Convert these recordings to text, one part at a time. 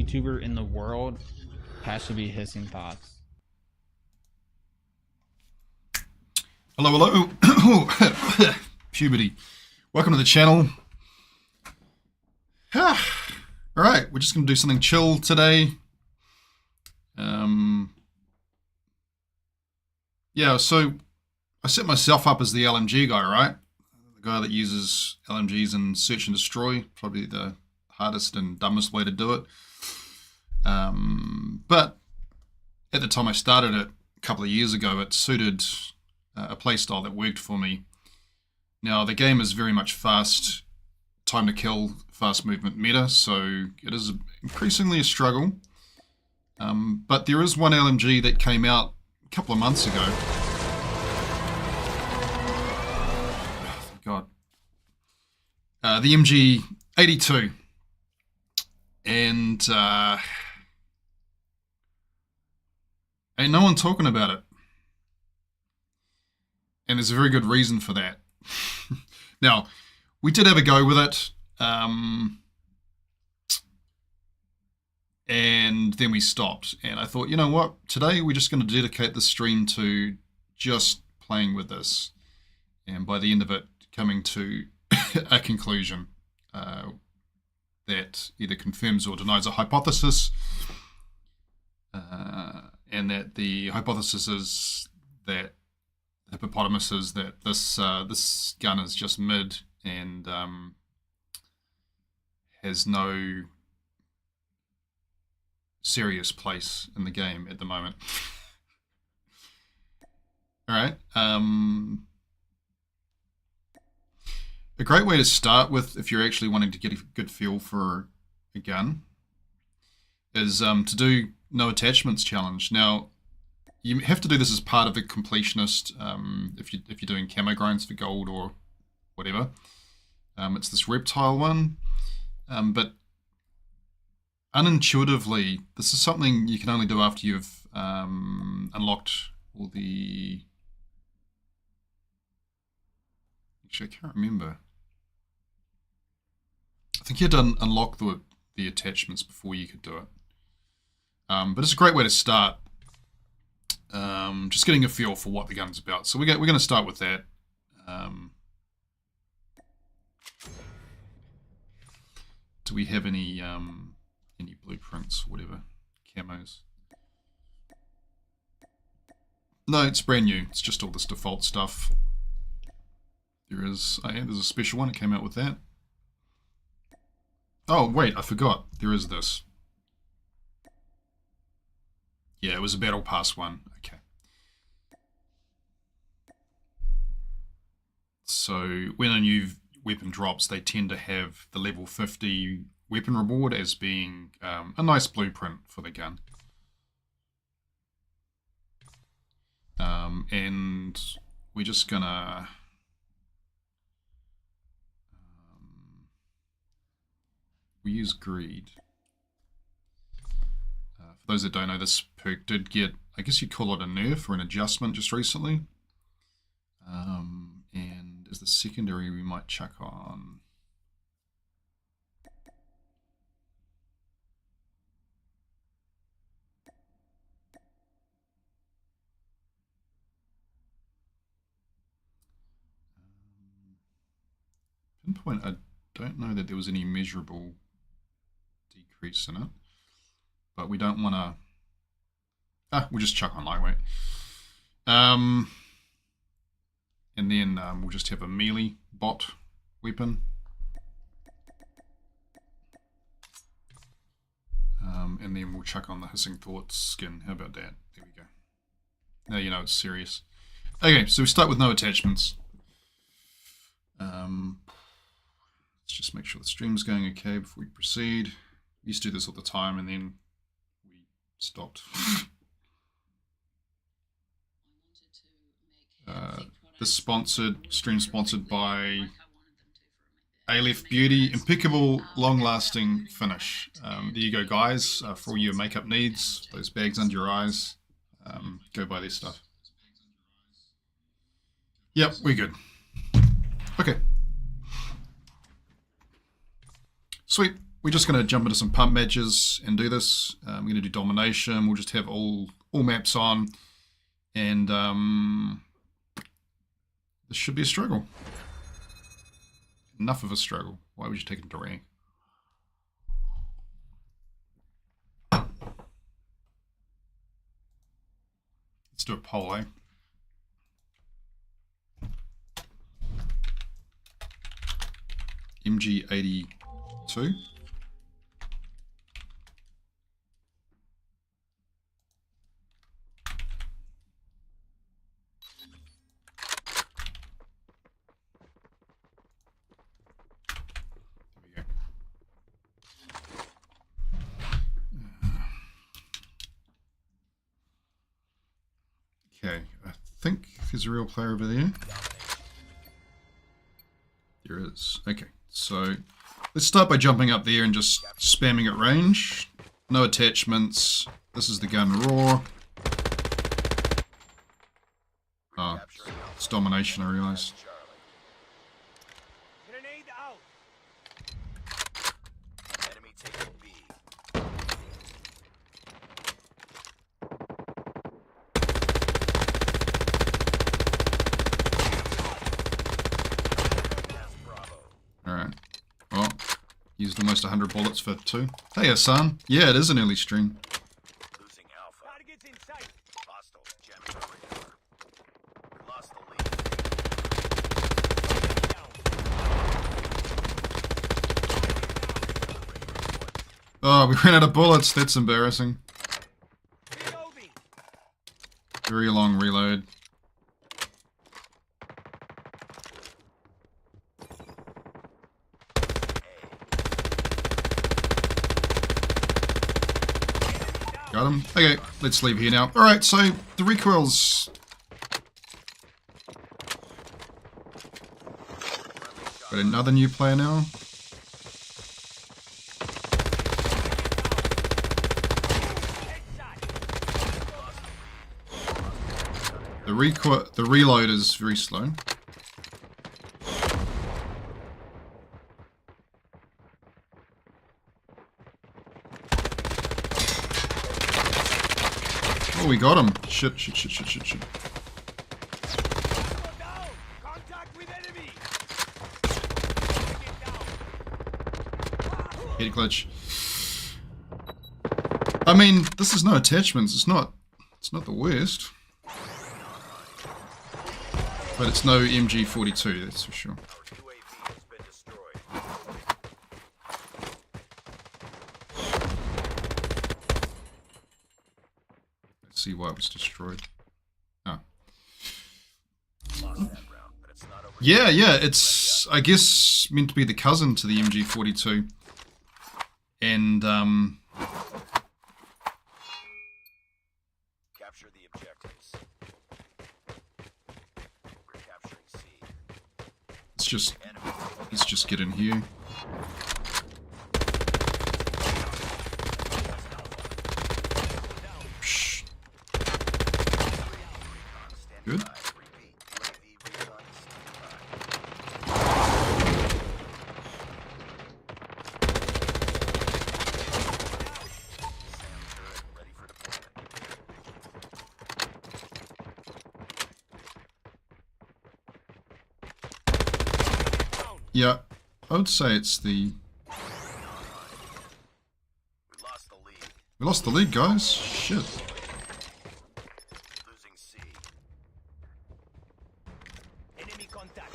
YouTuber in the world has to be Hissing Thoughts. Hello, hello. Puberty. Welcome to the channel. Alright, we're just going to do something chill today. Yeah, so I set myself up as the LMG guy, right? The guy that uses LMGs in Search and Destroy. Probably the hardest and dumbest way to do it. But at the time I started it a couple of years ago, it suited a playstyle that worked for me. Now, the game is very much fast, time to kill, fast movement meta, so it is increasingly a struggle. But there is one LMG that came out a couple of months ago. Oh, thank God. The MG82. And ain't no one talking about it. And there's a very good reason for that. Now, we did have a go with it. And then we stopped. And I thought, you know what? Today we're just going to dedicate the stream to just playing with this. And by the end of it, coming to a conclusion that either confirms or denies a hypothesis. And that the hypothesis is that hippopotamus is that this gun is just mid and has no serious place in the game at the moment. Alright. A great way to start with, if you're actually wanting to get a good feel for a gun, is to do no attachments challenge. Now, you have to do this as part of a completionist if you're doing camo grinds for gold or whatever. It's this reptile one, but unintuitively, this is something you can only do after you've unlocked all the... Actually, I can't remember. I think you had to unlock the attachments before you could do it. But it's a great way to start. Just getting a feel for what the gun's about. So we're going to start with that. Do we have any blueprints or whatever? Camos? No, it's brand new. It's just all this default stuff. There's a special one. It came out with that. Oh, wait, I forgot. There is this. Yeah, it was a Battle Pass one. Okay. So when a new weapon drops, they tend to have the level 50 weapon reward as being a nice blueprint for the gun. And we're just gonna... we use Greed. For those that don't know, this perk did get, I guess you'd call it a nerf or an adjustment just recently. And as the secondary, we might chuck on... Pinpoint, I don't know that there was any measurable decrease in it. But we don't want to... we'll just chuck on lightweight. And then we'll just have a melee bot weapon. And then we'll chuck on the Hissing Thoughts skin. How about that? There we go. Now you know it's serious. Okay, so we start with no attachments. Let's just make sure the stream's going okay before we proceed. We used to do this all the time and then we stopped. This stream sponsored by Aleph Beauty. Impeccable, long-lasting finish. There you go, guys. For all your makeup needs, those bags under your eyes, go buy this stuff. Yep, we're good. Okay. Sweet. we're just going to jump into some pump matches and do this. We're going to do domination. We'll just have all maps on, and this should be a struggle. Enough of a struggle. Why would you take it to rank? Let's do a poll, eh? MG82. Okay, I think there's a real player over there. There is. Okay, so let's start by jumping up there and just spamming at range. No attachments. This is the gun raw. Oh, it's domination, I realized. Alright. Well, used almost 100 bullets for 2. Hey, Hassan. Yeah, it is an early stream. Losing Alpha. Targets in sight. Hostile. Jamming our radar. We lost the lead. Oh, we ran out of bullets. That's embarrassing. Reloading. Very long reload. Got him. Okay, let's leave here now. Alright, so the recoil's... Got another new player now. The reload is very slow. Oh, we got him. Shit. Contact with enemy. Head glitch. I mean, this is no attachments. It's not the worst. But it's no MG82, that's for sure. Our UAV has been destroyed. Let's see why it was destroyed. Oh. Lost that round, but it's not over. Yeah, it's, I guess, meant to be the cousin to the MG42. And, Capture the objectives. We're capturing C. let's just get in here. Psh. Good. Repeat. UAV recon standby. SAM turret ready for deployment. Yeah, I would say it's the... We lost the lead. We lost the lead, guys. Shit. Losing C. Enemy contact.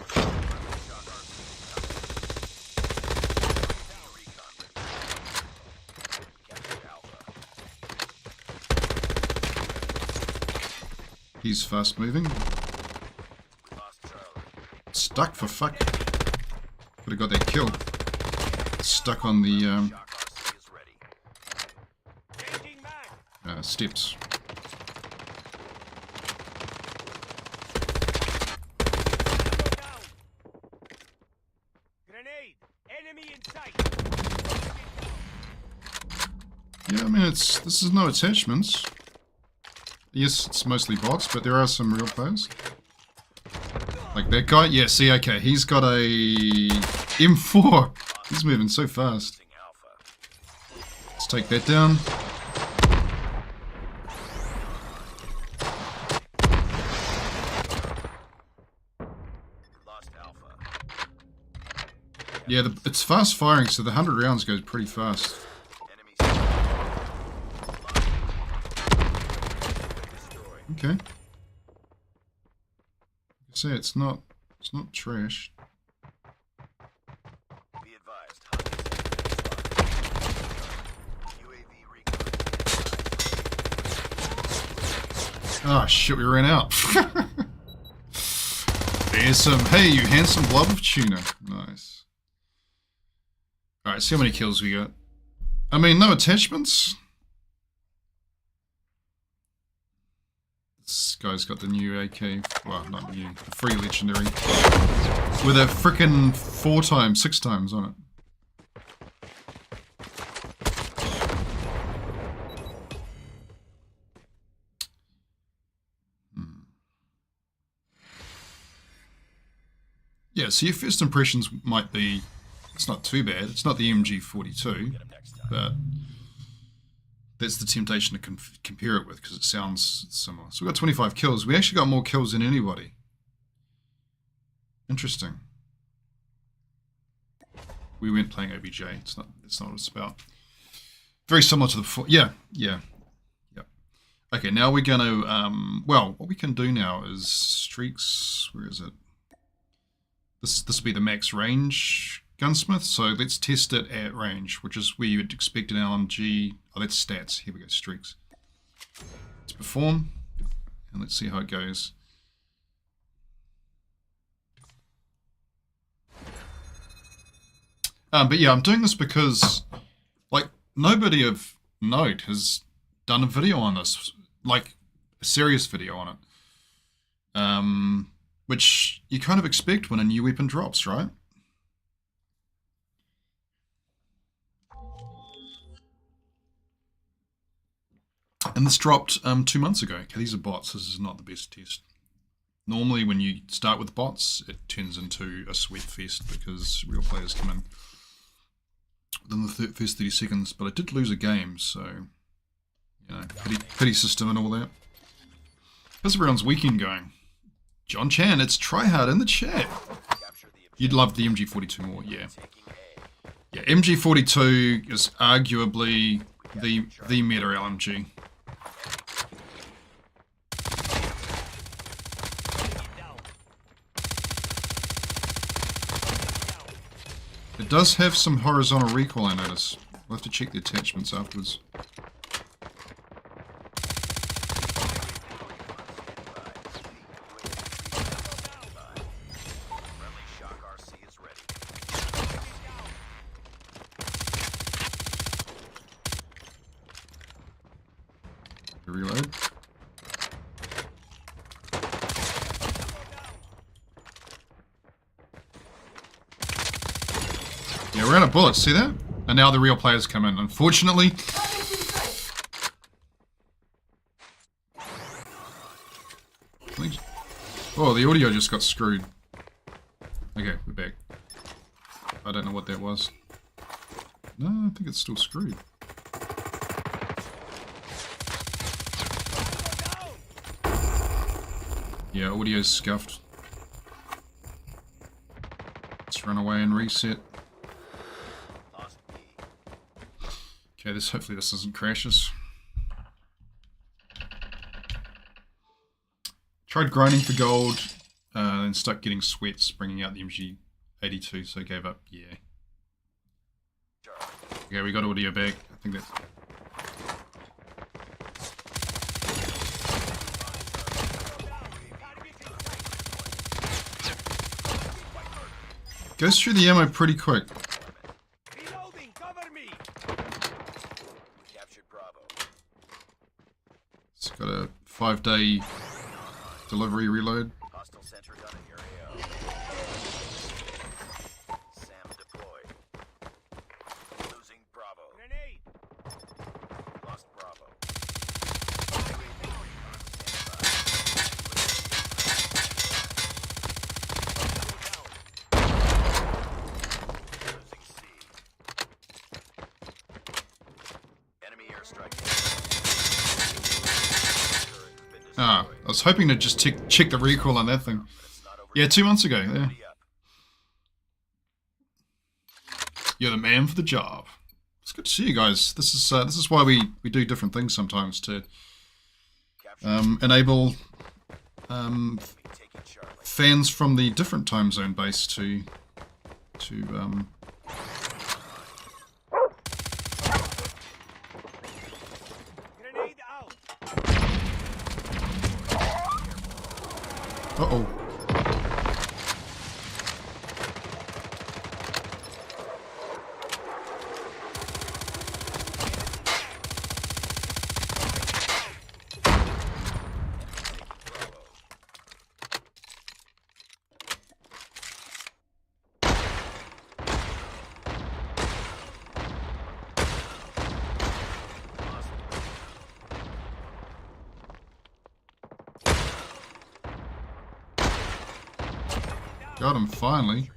Captured Alpha. He's fast moving. We lost Charlie. Stuck for fuck. Could have got that kill. Stuck on the Shock RC is ready. Changing mag. steps. Down. Grenade. Enemy in sight. Yeah, I mean, this is no attachments. Yes, it's mostly bots, but there are some real players. Like that guy? Yeah, see, okay, he's got a M4. He's moving so fast. Losing Alpha. take that down. Lost Alpha. Yeah, it's fast firing, so the 100 rounds goes pretty fast. Enemy destroyed. Okay. Say it's not trash. Be advised. UAV recon. Oh shit, we ran out. There's some, hey you handsome blob of tuna. Nice. Alright, see how many kills we got. I mean, no attachments. This guy's got the new AK, well, not new, the free legendary, with a frickin' 6 times on it. Yeah, so your first impressions might be, it's not too bad. It's not the MG82, but that's the temptation to compare it with because it sounds similar. So we got 25 kills. We actually got more kills than anybody. Interesting. We weren't playing OBJ. It's not what it's about. Very similar to the before. Yeah. Okay, now we're going to, well, what we can do now is streaks. Where is it? This will be the max range Gunsmith, so let's test it at range, which is where you would expect an LMG. Oh, that's stats. Here we go, streaks. Let's perform, and let's see how it goes. But yeah, I'm doing this because, like, nobody of note has done a video on this, like, a serious video on it. Which you kind of expect when a new weapon drops, right? And this dropped 2 months ago. Okay, these are bots. This is not the best test. Normally when you start with bots, it turns into a sweat fest because real players come in within the first 30 seconds. But I did lose a game, so, you know, pity system and all that. How's everyone's weekend going? John Chan, it's tryhard in the chat. You'd love the MG42 more, yeah. Yeah, MG42 is arguably the meta LMG. It does have some horizontal recoil, I notice. We'll have to check the attachments afterwards. Reload. Yeah, we're out of bullets, see that? And now the real players come in. Unfortunately, oh, the audio just got screwed. Okay, we're back. I don't know what that was. No, I think it's still screwed. Yeah, audio's scuffed. Let's run away and reset. Okay, hopefully this doesn't crashes. Tried grinding for gold, and stuck getting sweats, bringing out the MG82, so I gave up. Yeah. Okay, we got audio back. I think that's. Goes through the ammo pretty quick. Reloading, cover me. Captured Bravo. It's got a 5-day delivery reload. Hostile sentry gun in your AO. SAM deployed. Losing Bravo. Grenade. Lost Bravo. Ah, I was hoping to just check the recoil on that thing. Yeah, 2 months ago. Yeah. You're the man for the job. It's good to see you guys. This is why we do different things sometimes to enable fans from the different time zone base to uh-oh. Got him finally.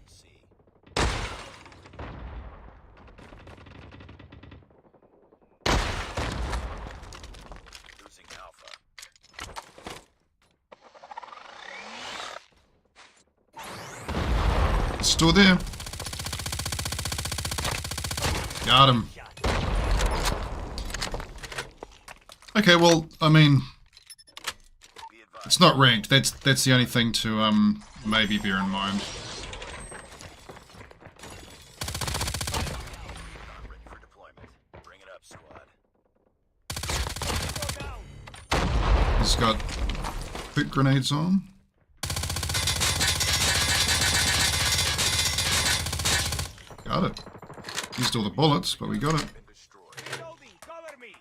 Losing Alpha. Still there. Got him. Okay, well, I mean, it's not ranked. That's the only thing to maybe bear in mind. Ready for deployment. Bring it up, squad. He's got quick grenades on. Got it. Used all the bullets, but we got it. Cover me.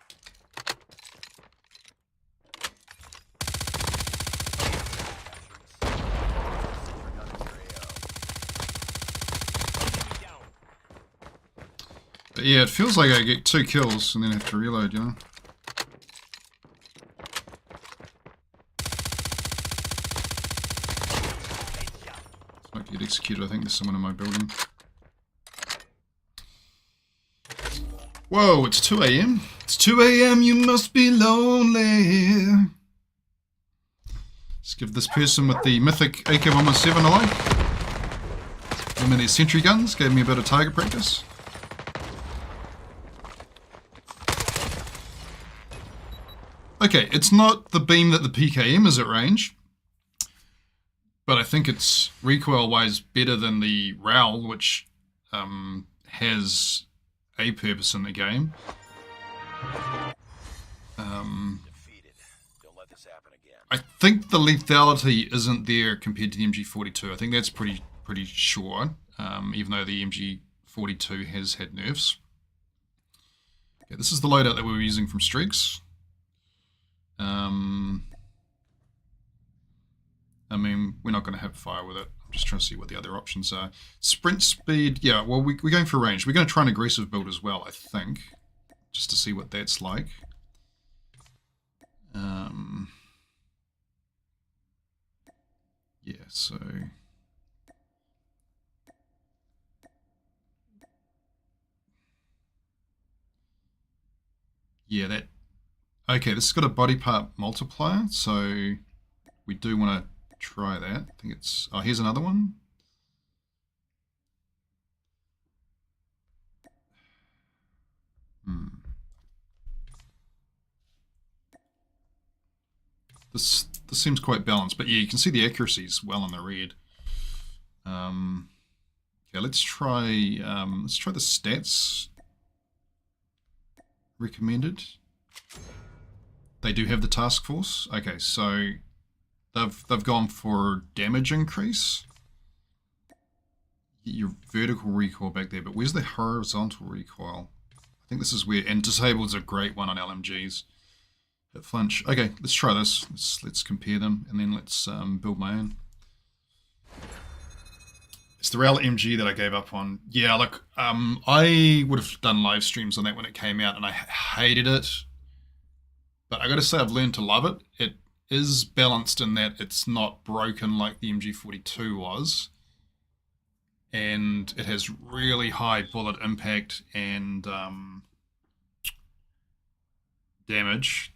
But yeah, it feels like I get 2 kills and then have to reload, you know? It's not get executed. I think there's someone in my building. Whoa, it's 2 AM. It's 2 AM, you must be lonely. Let's give this person with the mythic AK-117 a like. Give me these sentry guns, gave me a bit of target practice. Okay, it's not the beam that the PKM is at range, but I think it's recoil-wise better than the RAL, which has a purpose in the game. Defeated. Don't let this happen again. I think the lethality isn't there compared to the MG42. I think that's pretty sure, even though the MG42 has had nerfs. Okay, this is the loadout that we were using from Streaks. I mean, we're not going to have fire with it. I'm just trying to see what the other options are. Sprint speed, yeah, well, we're going for range. We're going to try an aggressive build as well, I think, just to see what that's like. Yeah, so... Yeah, that... Okay, this has got a body part multiplier, so we do want to try that. I think it's... Oh, here's another one. This seems quite balanced, but yeah, you can see the accuracy is well in the red. Okay, let's try the stats recommended. They do have the task force. Okay, so they've gone for damage increase. Your vertical recoil back there, but where's the horizontal recoil? I think this is where, and disabled's a great one on LMGs. Hit flinch. Okay, let's try this. Let's compare them, and then let's build my own. It's the RAL MG that I gave up on. Yeah, look, I would have done live streams on that when it came out, and I hated it. But I got to say, I've learned to love it. It is balanced in that it's not broken like the MG42 was. And it has really high bullet impact and damage.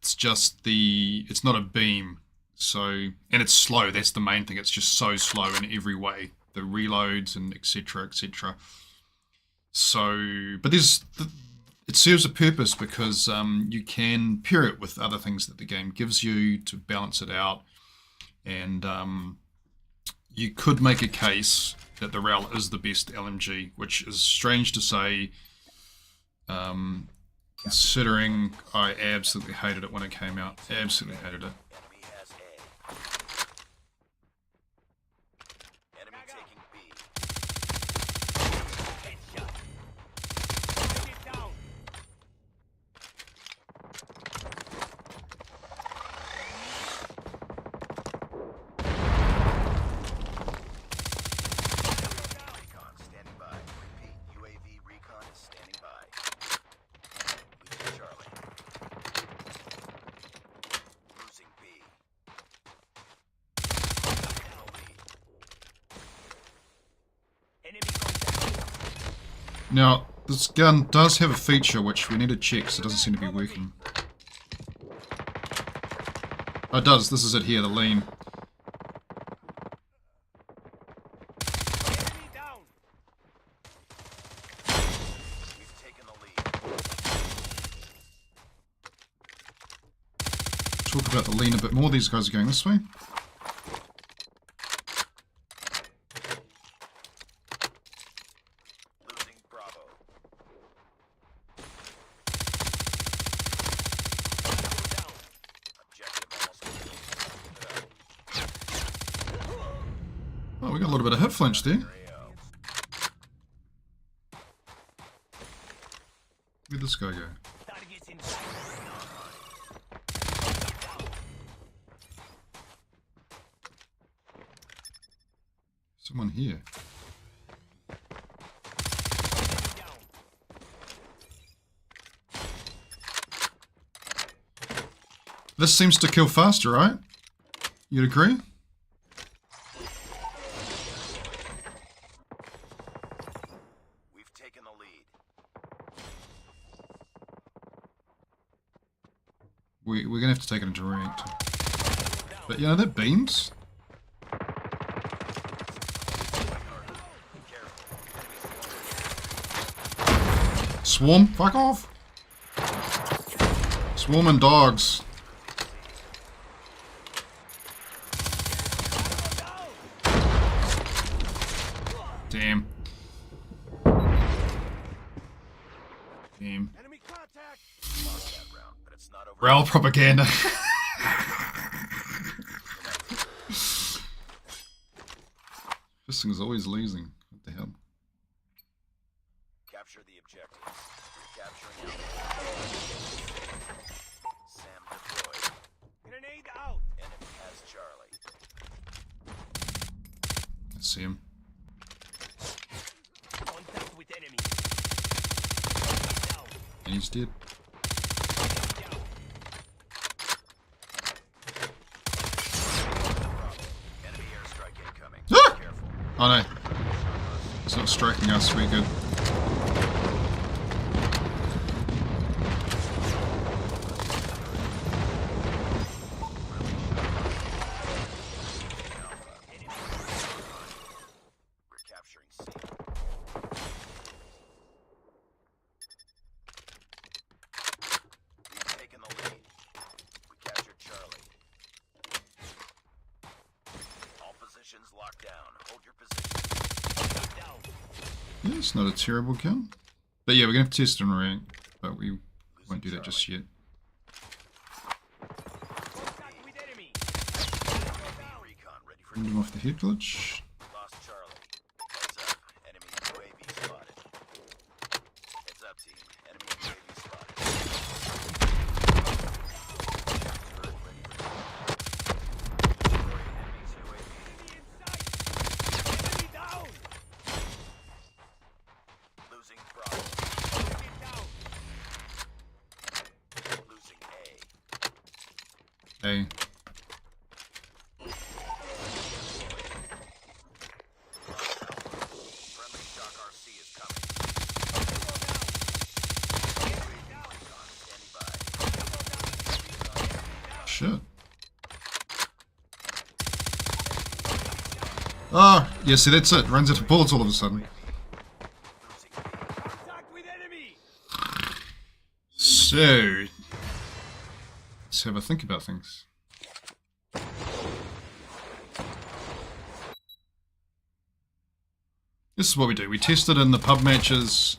It's just it's not a beam. So, and it's slow. That's the main thing. It's just so slow in every way. The reloads and etc. etc. So, but it serves a purpose because you can pair it with other things that the game gives you to balance it out. And you could make a case that the RAL is the best LMG, which is strange to say, considering I absolutely hated it when it came out. Absolutely hated it. Enemy has A. Enemy taking B. Headshot. Target down. Recon standing by. Repeat, UAV recon is standing by. Losing Charlie. Losing B. Now lead. Enemy contact. Now, this gun does have a feature which we need to check because it doesn't seem to be working. Oh, it does. This is it here, the lean. Enemy down. We've taken the lead. Talk about the lean a bit more. These guys are going this way. Losing Bravo. Down. Objective almost complete. Oh, we got a little bit of hip flinch there. Where'd this guy go? Targets in sight. Someone here. Down. This seems to kill faster, right? You'd agree? We've taken the lead. We're going to have to take it into ranked. But, you know, that beams. Swarm, fuck off. Swarming dogs. Damn. Damn. Enemy contact. Lost that round, but it's not over. RAL propaganda. This thing's always losing. What the hell? Capture the objectives. Capturing Sam deployed. Grenade out. Enemy has Charlie. Let's see him. Contact with enemy. Down. And he's dead. Down. Enemy airstrike incoming. Ah! Careful. Oh no. It's not striking us. We're good. We're capturing C. We've taken the lead. We captured Charlie. All positions locked down. Hold your position. Down. Yeah, it's not a terrible kill. But yeah, we're going to have to test it in rank. But we won't do that just yet. Contact with enemy. Recon ready for End him off the head glitch. Lost Charlie. Heads up. Enemy UAV spotted. Heads up, team. Enemy UAV spotted. Turret ready for destroying enemy's UAV. Enemy in sight. Enemy down. Losing Bravo. Enemy down. Losing A. Hey. shit. Oh, yeah, see, that's it. Runs out of bullets all of a sudden. So, let's have a think about things. This is what we do. We test it in the pub matches,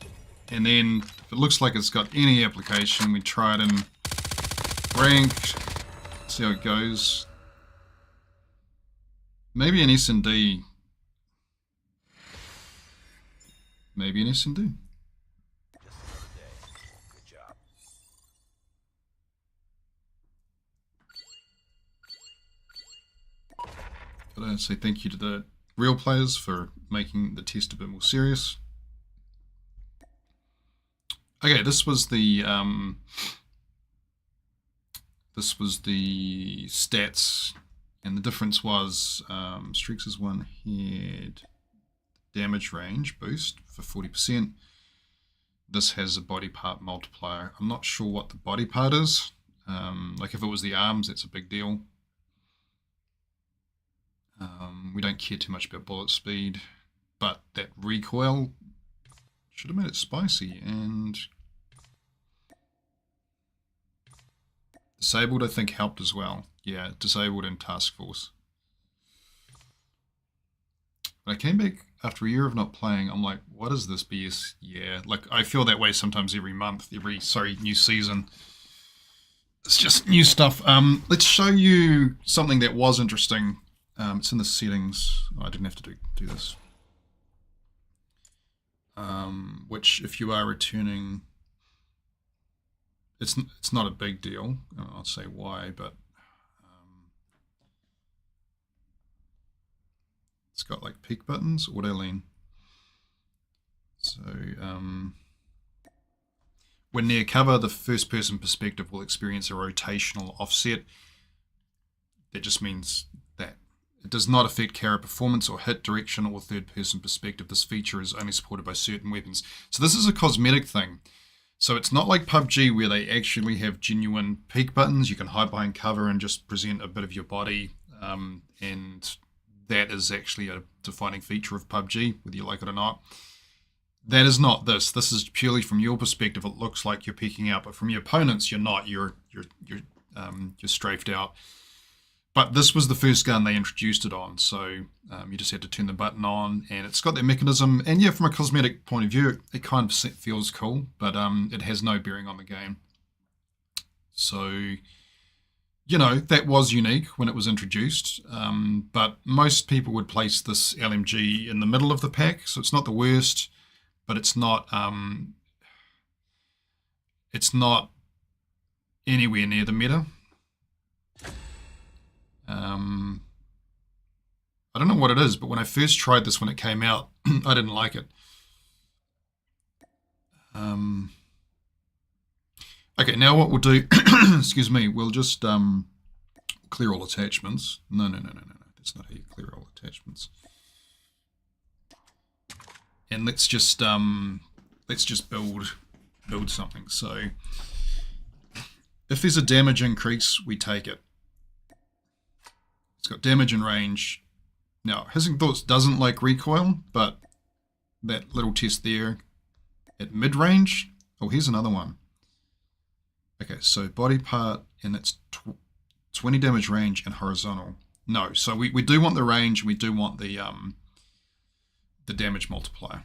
and then if it looks like it's got any application, we try it in ranked, see how it goes. Maybe an S&D. Maybe an S&D. Just another day. Good job. Gotta say thank you to the real players for making the test a bit more serious. Okay, this was the stats, and the difference was Streaks' one had damage range boost for 40%. This has a body part multiplier. I'm not sure what the body part is. Like if it was the arms, that's a big deal. We don't care too much about bullet speed, but that recoil should have made it spicy. And disabled, I think, helped as well. Yeah, disabled and task force. When I came back after a year of not playing, I'm like, what is this BS? Yeah, like I feel that way sometimes every month, new season. It's just new stuff. Let's show you something that was interesting. It's in the settings. Oh, I didn't have to do this. Which, if you are returning, it's not a big deal. I'll say why, but it's got like peek buttons, auto lean. So when near cover, the first person perspective will experience a rotational offset. That just means that it does not affect carry performance or hit direction or third person perspective. This feature is only supported by certain weapons. So this is a cosmetic thing. So it's not like PUBG where they actually have genuine peek buttons. You can hide behind cover and just present a bit of your body. And that is actually a defining feature of PUBG, whether you like it or not. That is not this. This is purely from your perspective. It looks like you're peeking out, but from your opponents, you're not. You're strafed out. But this was the first gun they introduced it on, so you just had to turn the button on, and it's got that mechanism. And yeah, from a cosmetic point of view, it kind of feels cool, but it has no bearing on the game. So, you know, that was unique when it was introduced, but most people would place this LMG in the middle of the pack, so it's not the worst, but it's not anywhere near the meta. I don't know what it is, but when I first tried this when it came out, I didn't like it. Okay, now what we'll do, excuse me, we'll just clear all attachments. No, that's not how you clear all attachments. And let's just build something. So if there's a damage increase, we take it. It's got damage and range. Now, Hissing Thoughts doesn't like recoil, but that little test there at mid-range. Oh, here's another one. Okay, so body part, and it's 20 damage range and horizontal. No, so we do want the range, we do want the damage multiplier.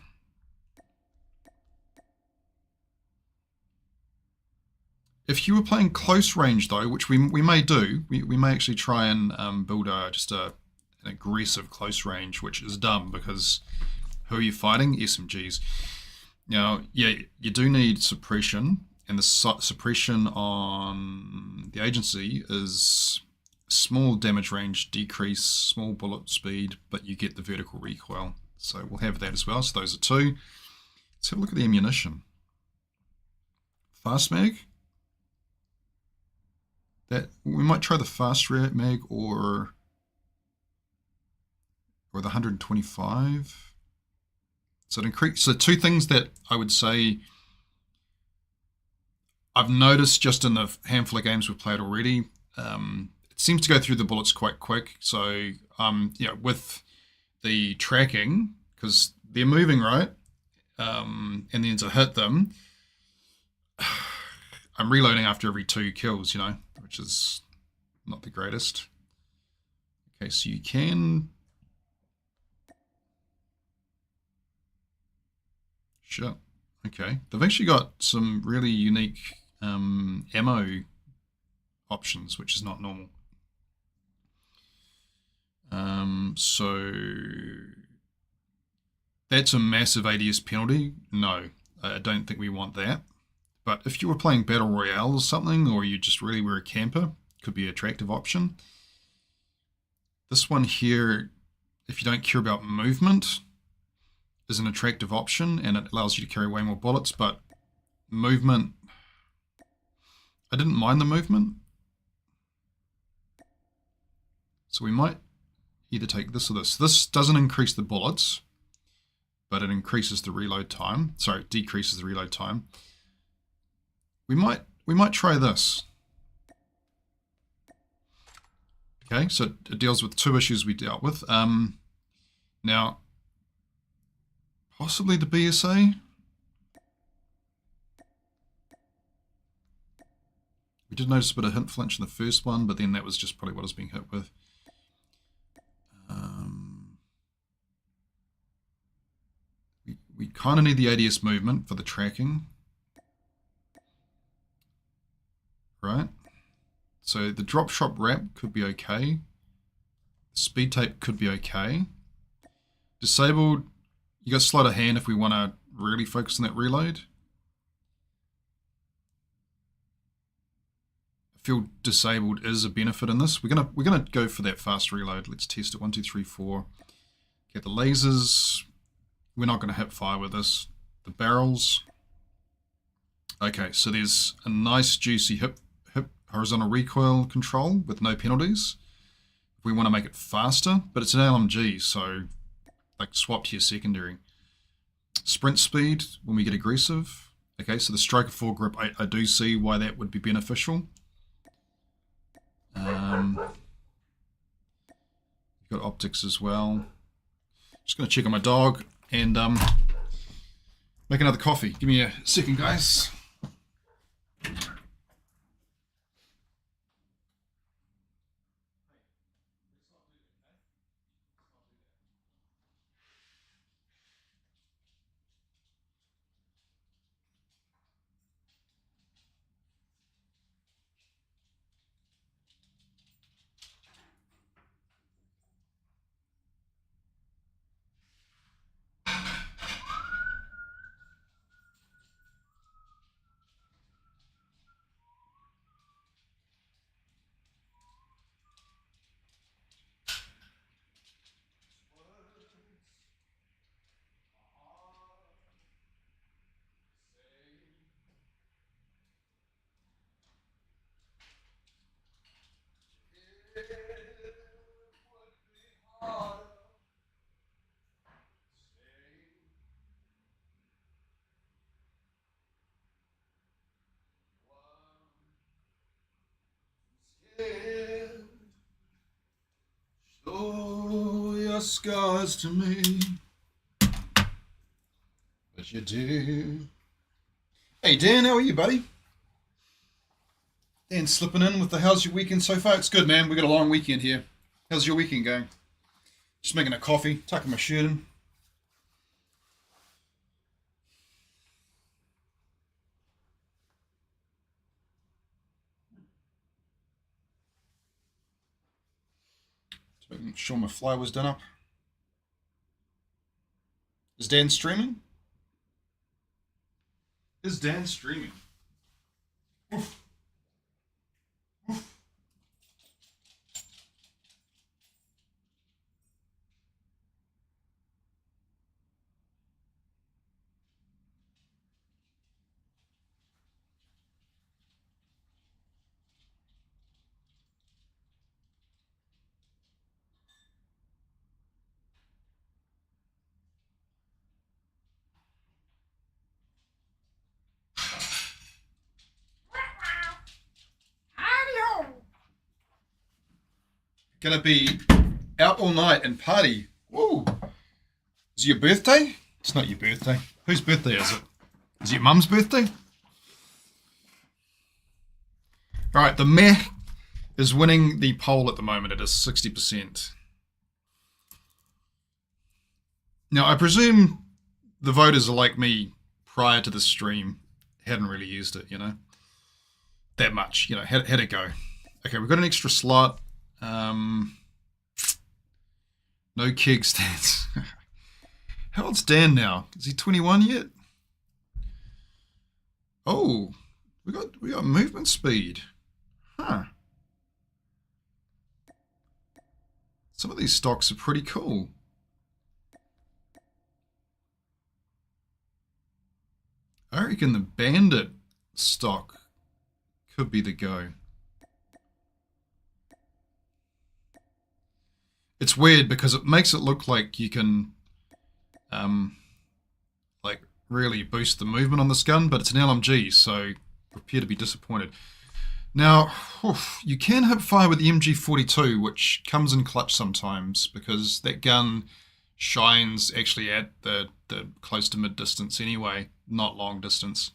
If you were playing close range though, which we may do, we may actually try and build an aggressive close range, which is dumb because who are you fighting? SMGs. Now, yeah, you do need suppression, and the suppression on the agency is small damage range decrease, small bullet speed, but you get the vertical recoil. So we'll have that as well. So those are two. Let's have a look at the ammunition. Fast mag. That we might try the fast mag or the 125. So it increase. So two things that I would say I've noticed just in the handful of games we've played already. it seems to go through the bullets quite quick. So with the tracking, because they're moving, right? And then to hit them, I'm reloading after every 2 kills, which is not the greatest. Okay, so you can... Sure. Okay. They've actually got some really unique ammo options, which is not normal. So that's a massive ADS penalty. No, I don't think we want that. But if you were playing Battle Royale or something, or you just really were a camper, could be an attractive option. This one here, if you don't care about movement, is an attractive option, and it allows you to carry way more bullets, but movement, I didn't mind the movement. So we might either take this or this. This doesn't increase the bullets, but it increases the reload time. Sorry, it decreases the reload time. We might try this. Okay, so it deals with 2 issues we dealt with. Now, possibly the BSA. We did notice a bit of hint flinch in the first one, but then that was just probably what I was being hit with. We kind of need the ADS movement for the tracking. Right? So the drop shot wrap could be okay. The speed tape could be okay. Disabled, you got sleight of hand if we want to really focus on that reload. I feel disabled is a benefit in this. We're gonna go for that fast reload. Let's test it. 1, 2, 3, 4. Get the lasers. We're not going to hip fire with this. The barrels. Okay, so there's a nice juicy hip horizontal recoil control with no penalties. If we want to make it faster, but it's an LMG, so like swap to your secondary. Sprint speed when we get aggressive. Okay, so the striker foregrip, I do see why that would be beneficial. You've got optics as well. Just going to check on my dog and make another coffee. Give me a second, guys. Show your scars to me, but you do. Hey Dan, how are you, buddy? Dan slipping in with the how's your weekend so far? It's good, man. We got a long weekend here. How's your weekend going? Just making a coffee, tucking my shirt in. Just making sure my fly was done up. Is Dan streaming? Is Dan streaming? Oof. Oof. Gonna be out all night and party. Woo! Is it your birthday? It's not your birthday. Whose birthday is it? Is it your mum's birthday? Alright, the meh is winning the poll at the moment. It is 60%. Now, I presume the voters are like me prior to the stream. Hadn't really used it, you know. That much, you know, had it go. Okay, we've got an extra slot. No keg stands. How old's Dan now? Is he 21 yet? Oh, we got movement speed. Huh. Some of these stocks are pretty cool. I reckon the Bandit stock could be the go. It's weird because it makes it look like you can like really boost the movement on this gun, but it's an LMG, so prepare to be disappointed. Now, you can hip fire with the MG82, which comes in clutch sometimes because that gun shines actually at the close to mid distance anyway, not long distance,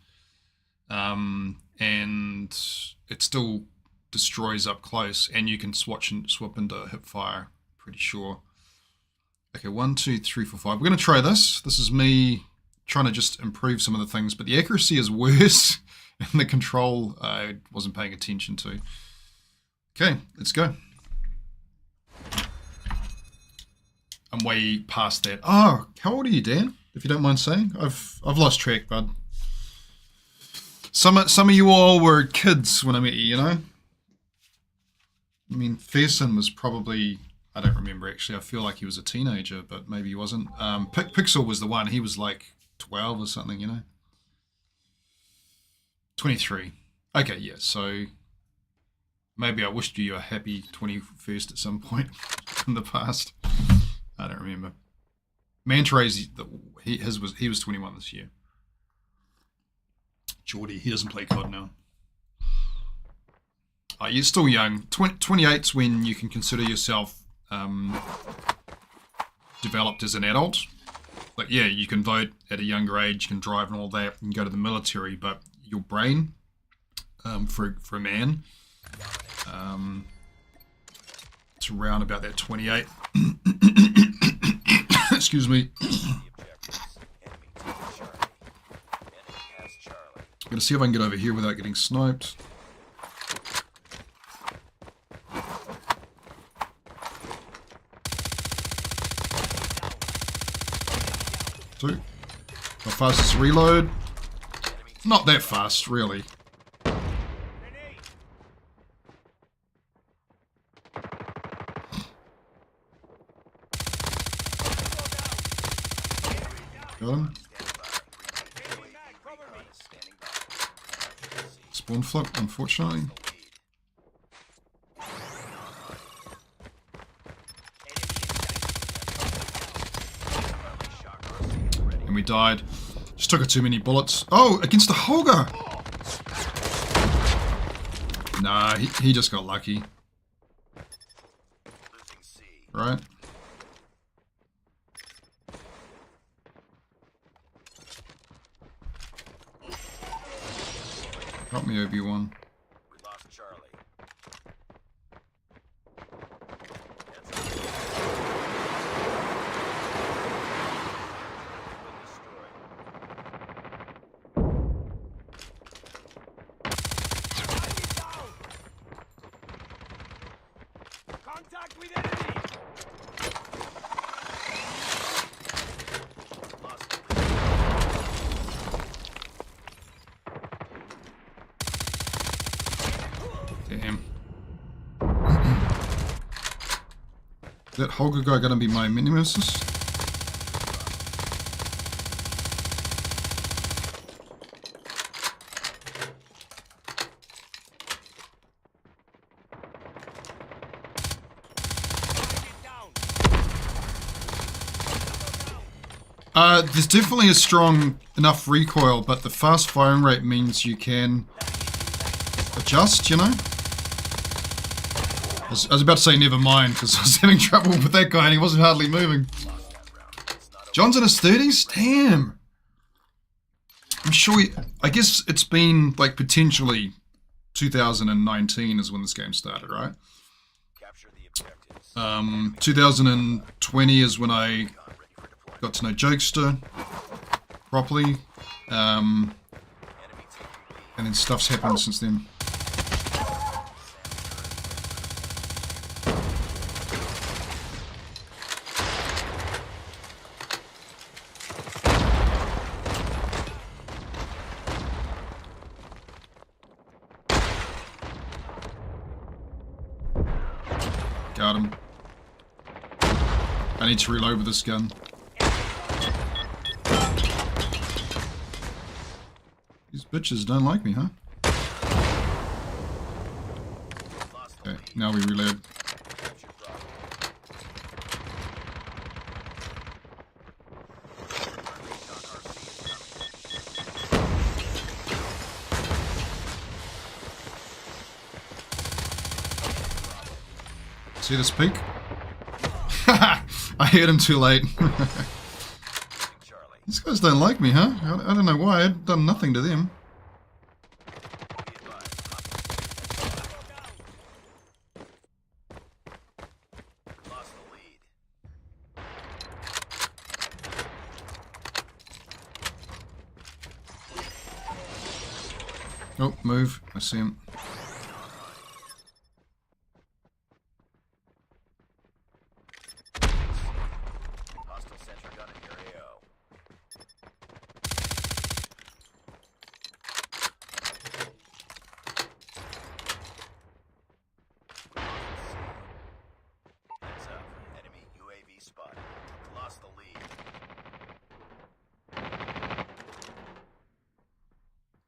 and it still destroys up close, and you can swap into hip fire, pretty sure. Okay, 1, 2, 3, 4, 5. We're going to try this. This is me trying to just improve some of the things, but the accuracy is worse, and the control I wasn't paying attention to. Okay, let's go. I'm way past that. Oh, how old are you, Dan? If you don't mind saying, I've lost track, bud. Some of you all were kids when I met you, you know. I mean, Fairson was probably, I don't remember actually. I feel like he was a teenager, but maybe he wasn't. Pixel was the one. He was like 12 or something, you know. 23. Okay, yeah. So maybe I wished you a happy 21st at some point in the past. I don't remember. Mantaray's, he was 21 this year. Geordie, he doesn't play COD now. You're still young. 28's when you can consider yourself developed as an adult. Like, yeah, you can vote at a younger age, you can drive and all that, you can go to the military, but your brain, for a man, it's around about that 28. Excuse me. I'm gonna see if I can get over here without getting sniped. Two. How fast is reload? Not that fast, really. Got him. Spawn flip, unfortunately. And we died. Just took too many bullets. Oh, against the Holger! Nah, he just got lucky. Right? Help me, Obi-Wan. We lost Charlie. Contact with enemy. Damn. Is that Holger guy gonna be my mini-nemesis? There's definitely a strong enough recoil, but the fast firing rate means you can adjust, you know? I was about to say never mind, because I was having trouble with that guy and he wasn't hardly moving. John's in his 30s? Damn. I'm sure I guess it's been like potentially 2019 is when this game started, right? 2020 is when I got to know Jokester properly. And then stuff's happened since then. Got him. I need to reload with this gun. These bitches don't like me, huh? Okay, now we reload. See this peak? I hit him too late. These guys don't like me, huh? I don't know why. I've done nothing to them. Oh, move. I see him.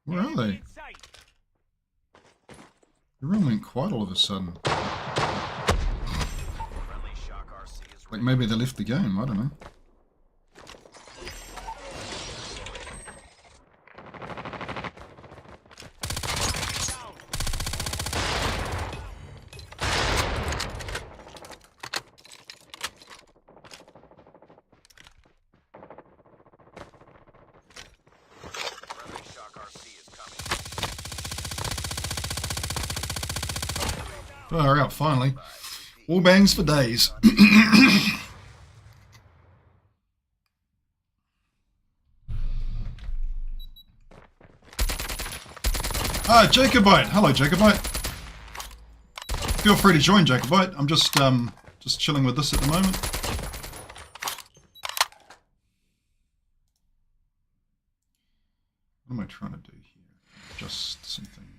Where are they? The room went quiet all of a sudden. Like maybe they left the game, I don't know. Far out, finally. All bangs for days. Ah, Jacobite. Hello, Jacobite. Feel free to join, Jacobite. I'm just chilling with this at the moment. What am I trying to do here? Just some things.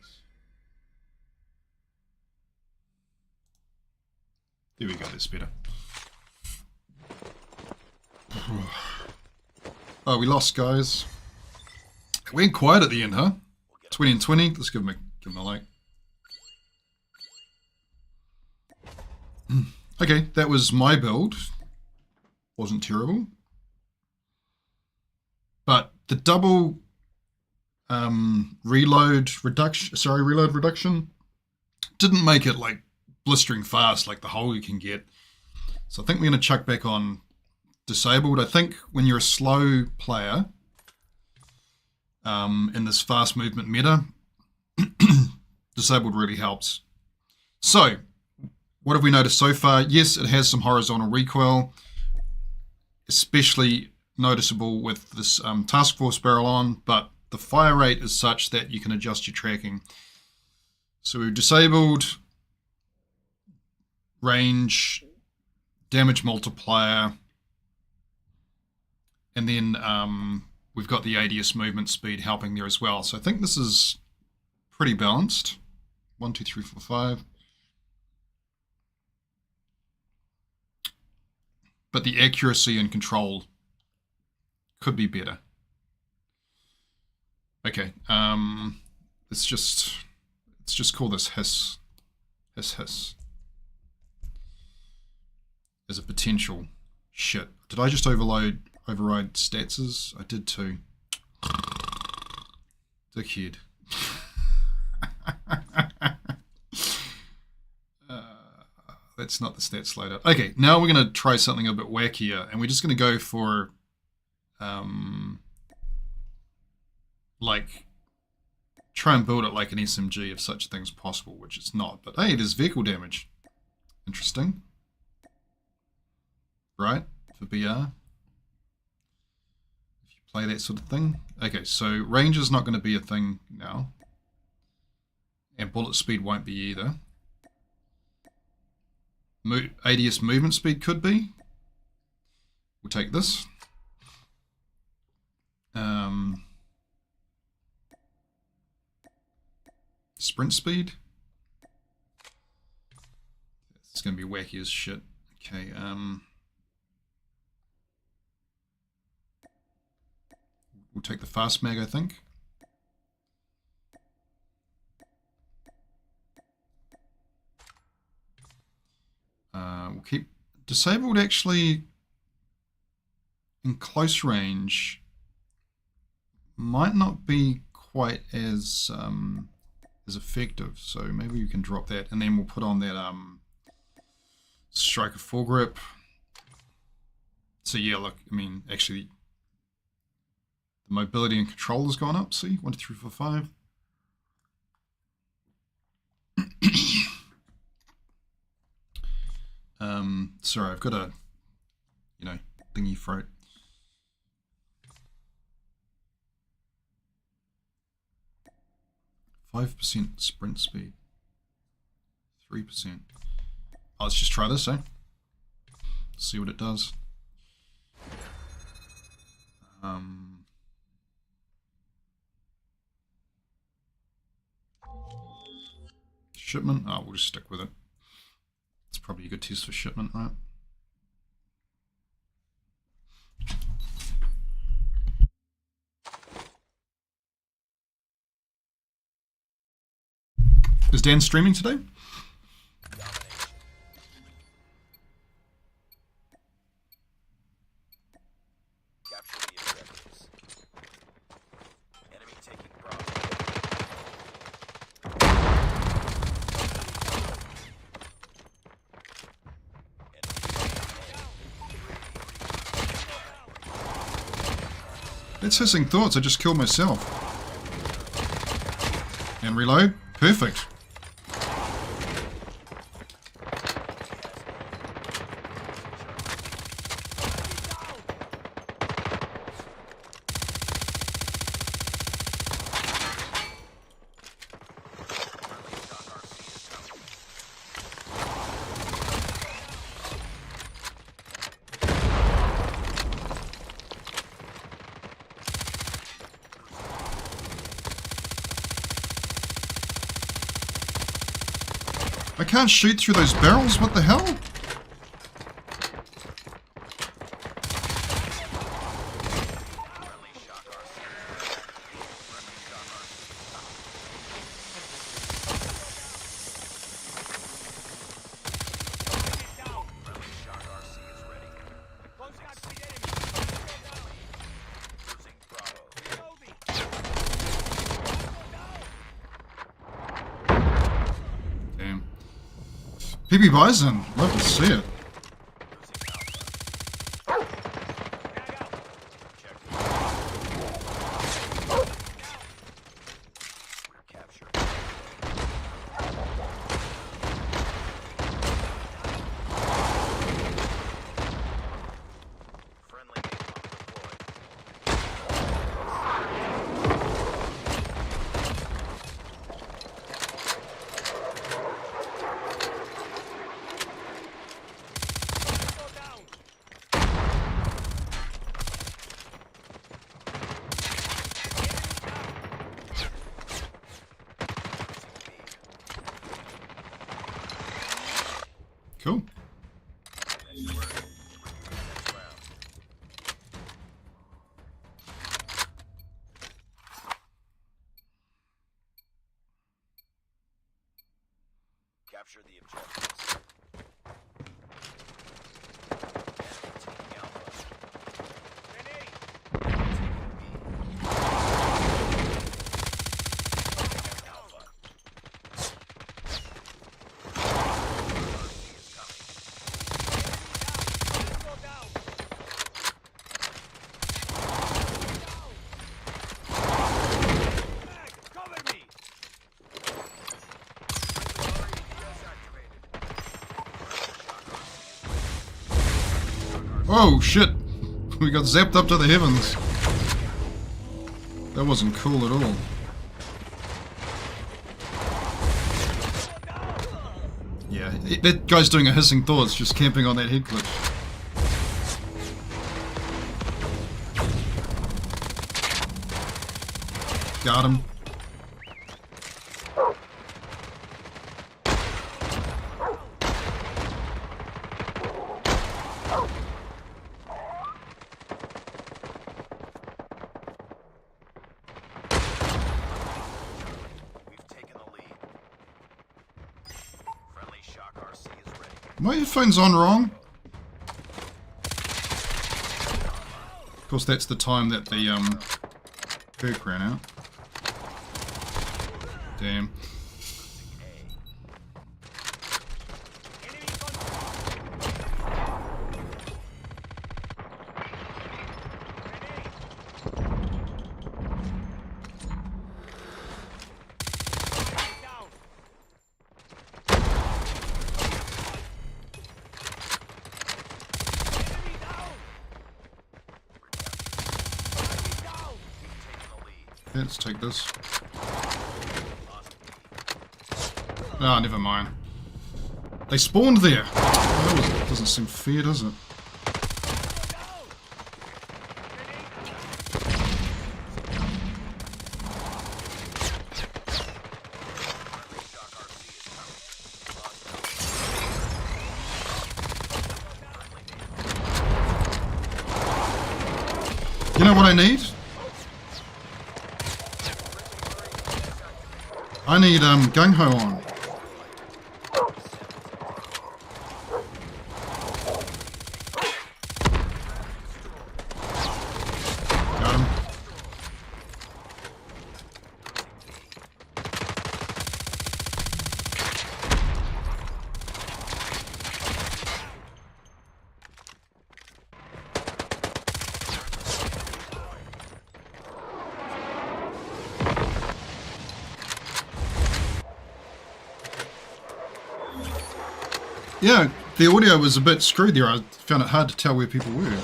There we go, that's better. Oh, we lost, guys. It went quiet at the end, huh? 20 and 20. Let's give him a like. Okay, that was my build. Wasn't terrible. But the double reload reduction didn't make it like blistering fast like the hole you can get. So I think we're going to chuck back on disabled. I think when you're a slow player in this fast movement meta, disabled really helps. So what have we noticed so far? Yes, it has some horizontal recoil, especially noticeable with this task force barrel on, but the fire rate is such that you can adjust your tracking. So we've disabled range, damage multiplier, and then we've got the ADS movement speed helping there as well. So I think this is pretty balanced. 1, 2, 3, 4, 5. But the accuracy and control could be better. Okay, let's just call this hiss as a potential. Shit. Did I just override stats? I did too. Dickhead. that's not the stats loadout. Okay, now we're going to try something a bit wackier, and we're just going to go for, like, try and build it like an SMG if such a thing's possible, which it's not. But hey, there's vehicle damage. Interesting. Right? For BR. If you play that sort of thing. Okay, so range is not going to be a thing now. And bullet speed won't be either. ADS movement speed could be. We'll take this. Sprint speed. It's going to be wacky as shit. Okay, we'll take the fast mag, I think. We'll keep disabled actually in close range. Might not be quite as effective, so maybe you can drop that, and then we'll put on that striker foregrip. So yeah, look, I mean, actually, the mobility and control has gone up. See, 1, 2, 3, 4, 5. Sorry, I've got a, thingy throat. %, sprint speed, 3%. Let's just try this, eh? See what it does. Shipment. Oh, we'll just stick with it. It's probably a good test for shipment, right? Is Dan streaming today? Capture the objectives. Enemy taking Bravo. That's hissing thoughts. I just killed myself. And reload. Perfect. I can't shoot through those barrels, what the hell? PB Bison, love to see it. Cool. Capture the objectives. Taking Alpha. Alpha. Oh shit! We got zapped up to the heavens. That wasn't cool at all. Yeah, that guy's doing a hissing thoughts, just camping on that head glitch. Got him. My headphones on wrong? Of course, that's the time that the perk ran out. Damn. Let's take this. Ah, never mind. They spawned there. That doesn't seem fair, does it? You know what I need? I need gung-ho on. Got him. Yeah, the audio was a bit screwed there. I found it hard to tell where people were.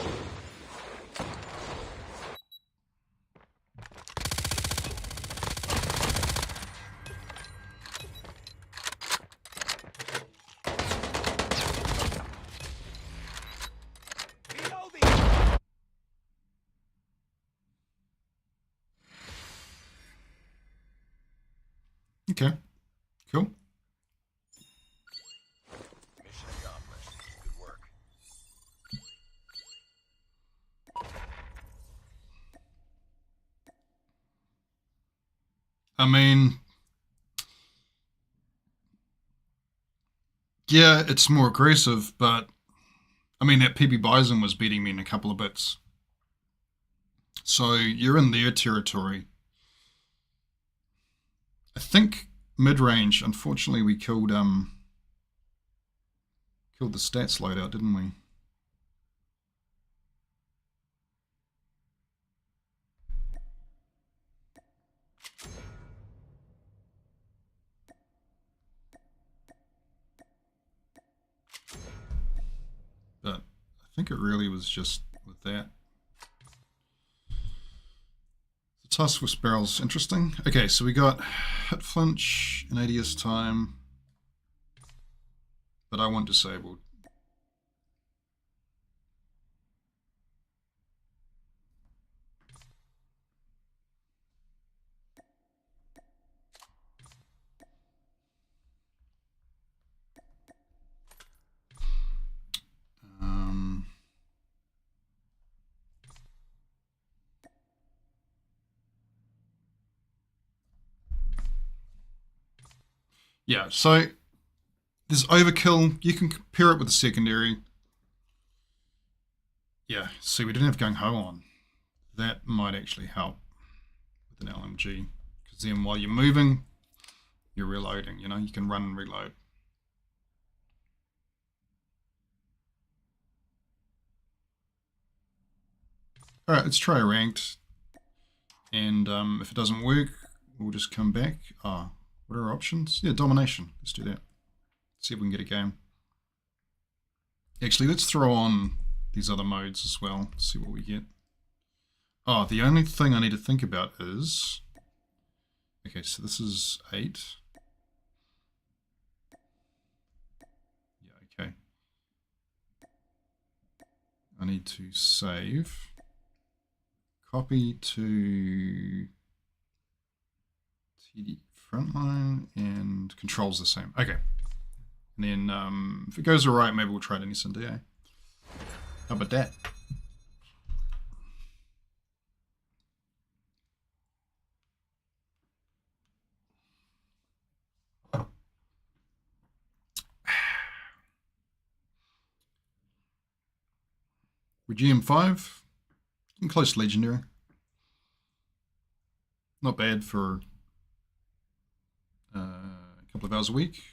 Okay, cool. I mean, yeah, it's more aggressive, but I mean, that PB Bison was beating me in a couple of bits. So you're in their territory. I think mid-range, unfortunately, we killed the stats loadout, didn't we? But I think it really was just with that. The task with barrels, interesting. Okay, so we got hit flinch in ADS time, but I want disabled. Yeah, so there's overkill. You can compare it with the secondary. Yeah, see, we didn't have gung-ho on. That might actually help with an LMG. Because then while you're moving, you're reloading, you know, you can run and reload. Alright, let's try a ranked. And if it doesn't work, we'll just come back. What are our options? Yeah, domination. Let's do that. See if we can get a game. Actually, let's throw on these other modes as well, see what we get. Oh, the only thing I need to think about is... Okay, so this is 8. Yeah, okay. I need to save. Copy to TD frontline, and controls the same. Okay. And then if it goes alright, maybe we'll try it in SND. How about that? We're GM5, getting close to Legendary. Not bad for a couple of hours a week.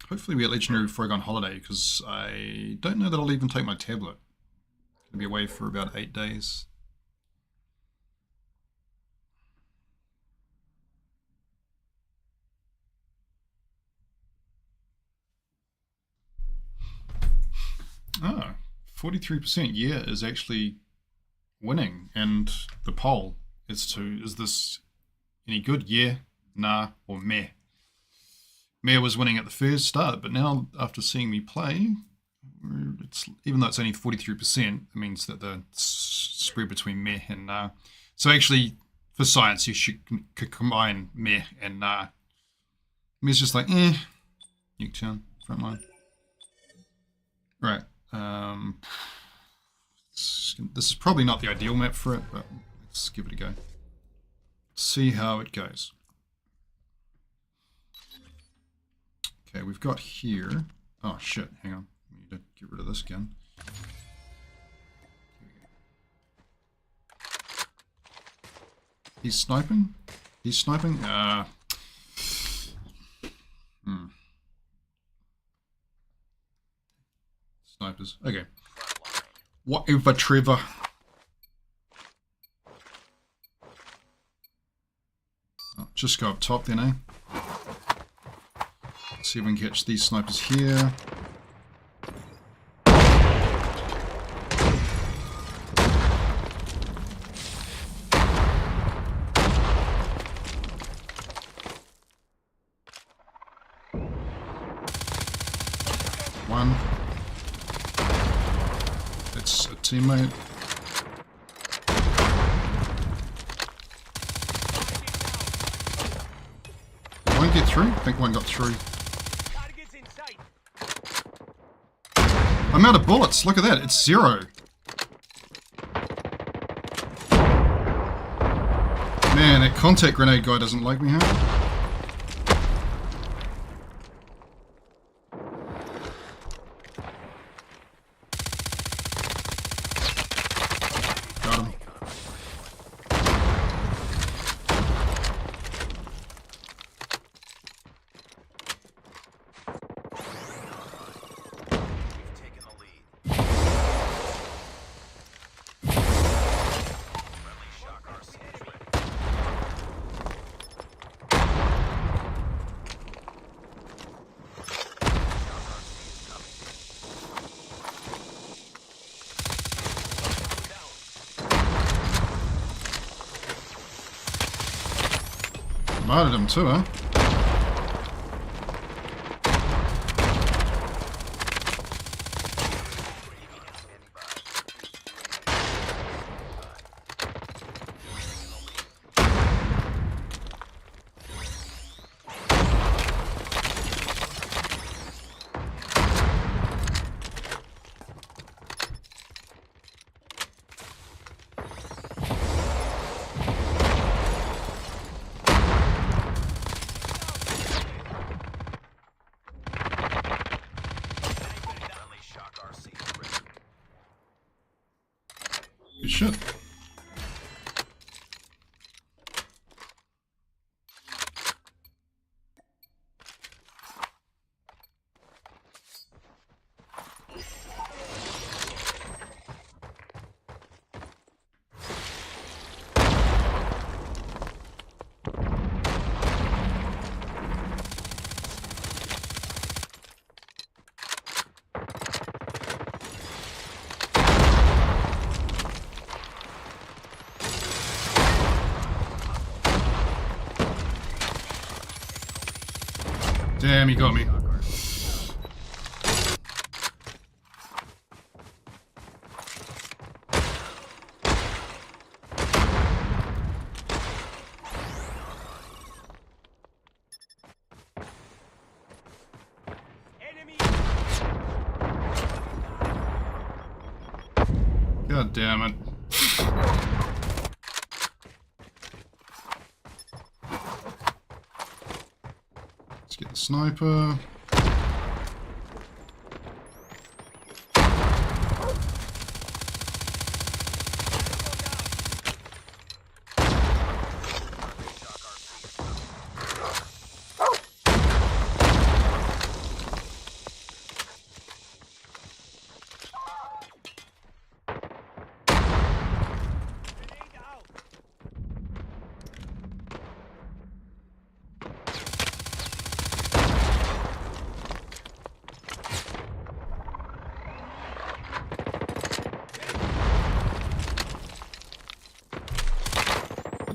Hopefully we get Legendary before I go on holiday, because I don't know that I'll even take my tablet. I'll be away for about 8 days. Ah, 43% yeah is actually winning, and the poll is this any good? Yeah, nah, or meh. Meh was winning at the first start, but now after seeing me play, it's, even though it's only 43%, it means that the spread between meh and nah. So actually, for science, you should combine meh and nah. Meh's just like, Nuketown, frontline. Right. This is probably not the ideal map for it, but let's give it a go. See how it goes. Okay, we've got here... Oh shit, hang on. We need to get rid of this gun. He's sniping? He's sniping? Snipers. Okay. Whatever, Trevor. Oh, just go up top then, eh? See if we can catch these snipers here. One. That's a teammate. One get through? I think one got through. I'm out of bullets. Look at that. It's 0. Man, that contact grenade guy doesn't like me, huh? Got him. Murdered him too, huh? Good shit. Damn, he got me. God damn it. Let's get the sniper.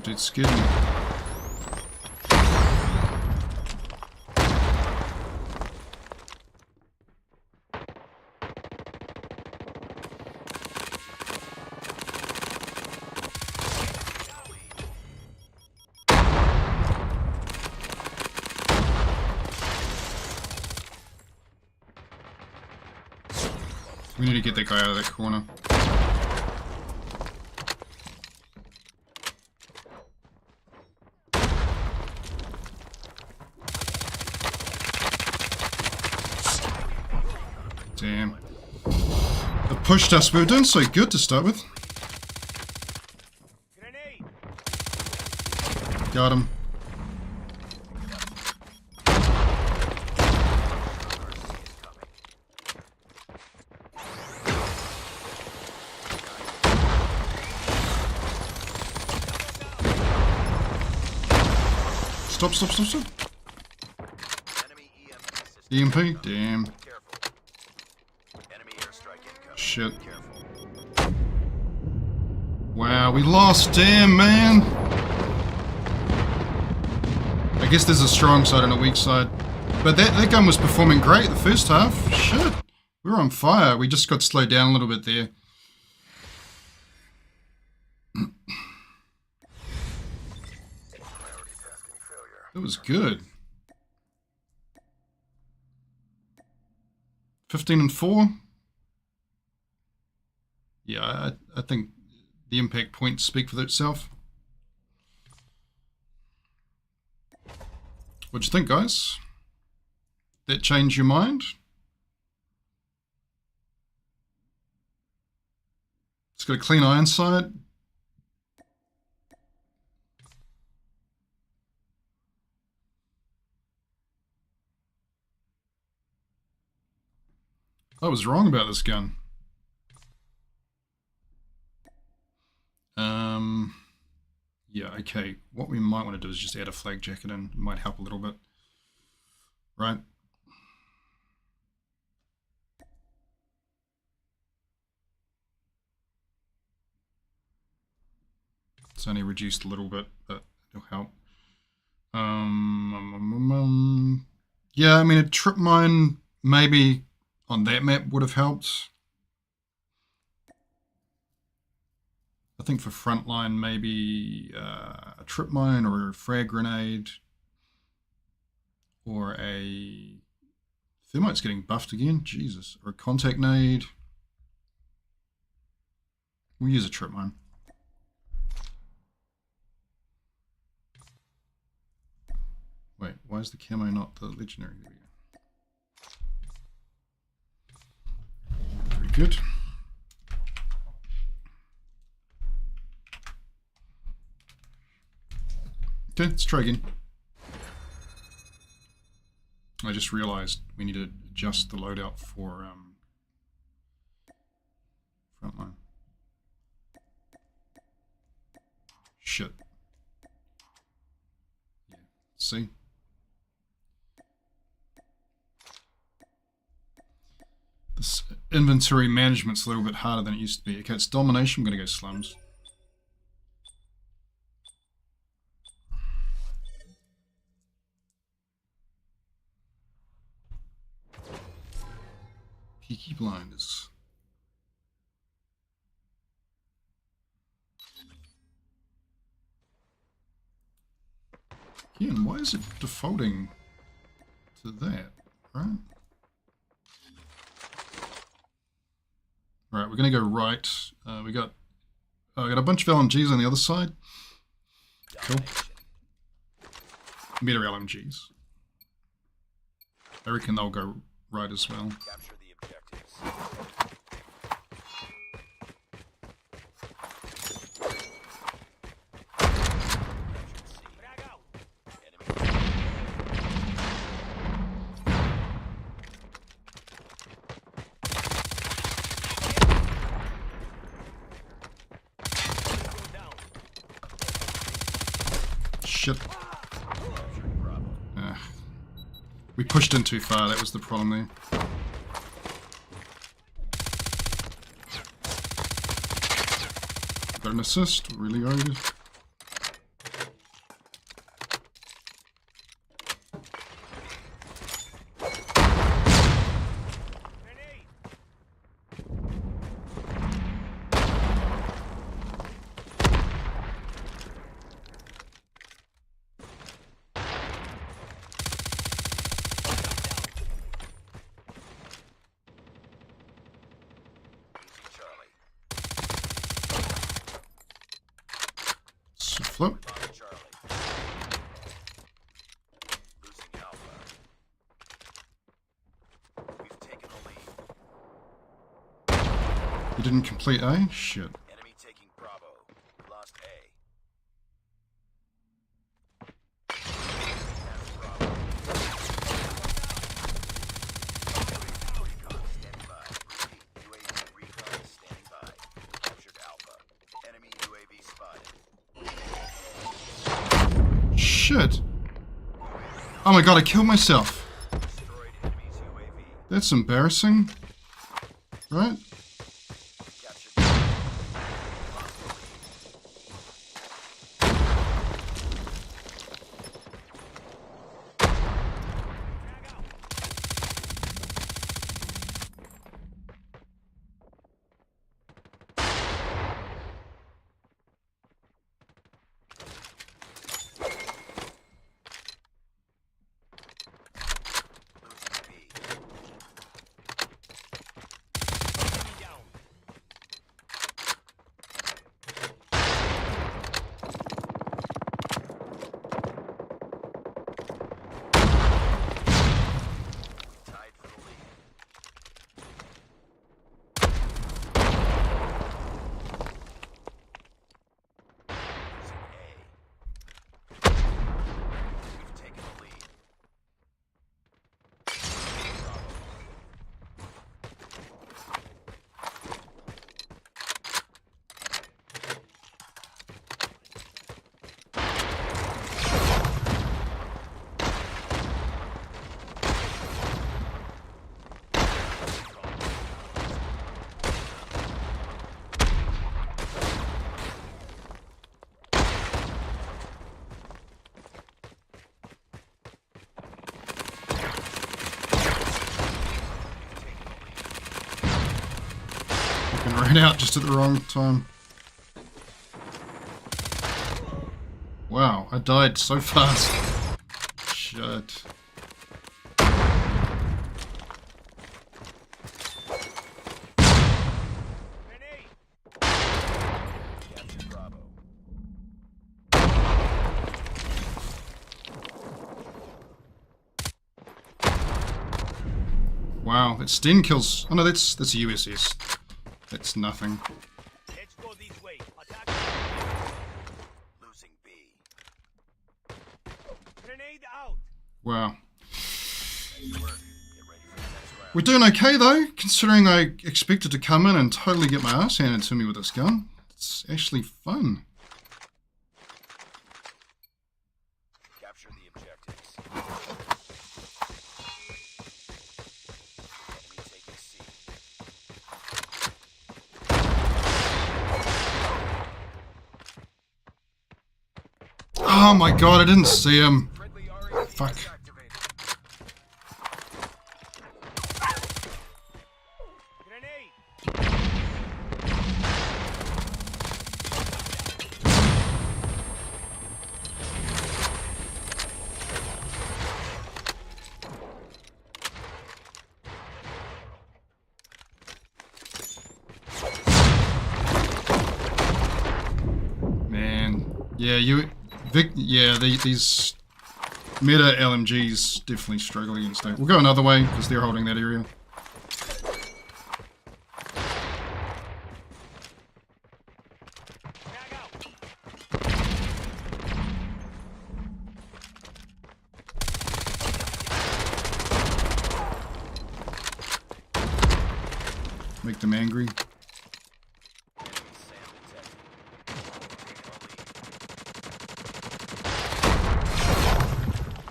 Dude, scared me. We need to get that guy out of that corner. Damn. They pushed us. We were doing so good to start with. Got him. Stop, stop, stop, stop. EMP? Damn. Shit. Wow, we lost. Damn, man. I guess there's a strong side and a weak side. But that gun was performing great the first half. Shit. We were on fire. We just got slowed down a little bit there. That was good. 15-4. Yeah, I think the impact points speak for itself. What'd you think, guys? That change your mind? It's got a clean iron sight. I was wrong about this gun. Yeah, okay. What we might want to do is just add a flag jacket in. It might help a little bit. Right? It's only reduced a little bit, but it'll help. Yeah, I mean, a trip mine maybe on that map would have helped. I think for frontline, maybe a trip mine or a frag grenade or a thermite's getting buffed again. Jesus, or a contact nade. We'll use a trip mine. Wait, why is the camo not the legendary? There we go. Very good. Okay, let's try again. I just realized we need to adjust the loadout for frontline. Shit. Yeah, see? This inventory management's a little bit harder than it used to be. Okay, it's domination. I'm going to go slums. Peaky Blinders. Again, why is it defaulting to that, right? Right, we're gonna go right. We got a bunch of LMGs on the other side. Cool. Better LMGs. I reckon they'll go right as well. Capture the objectives. Shit. We pushed in too far, that was the problem there. Got an assist, really good. Flip. You didn't complete A? Shit. Enemy taking Bravo. Lost A. Recon standing by. Repeat, UAV recon standing by. Captured Alpha. Enemy UAV spotted. Shit. Oh my god, I killed myself. Destroyed enemy's UAV. That's embarrassing. Right? Ran out just at the wrong time. Wow, I died so fast. Shit. Wow, that Sten kills. Oh no, that's a USS. That's nothing. Let's go this way. Attack. Losing B. Grenade out. Wow. Nice work. Get ready for the next round. We're doing okay though, considering I expected to come in and totally get my ass handed to me with this gun. It's actually fun. Capture the objectives. Enemy taking C. Oh my god, I didn't see him. Friendly RAC Fuck. activated. Yeah, these meta LMGs definitely struggle against that. We'll go another way because they're holding that area. Make them angry.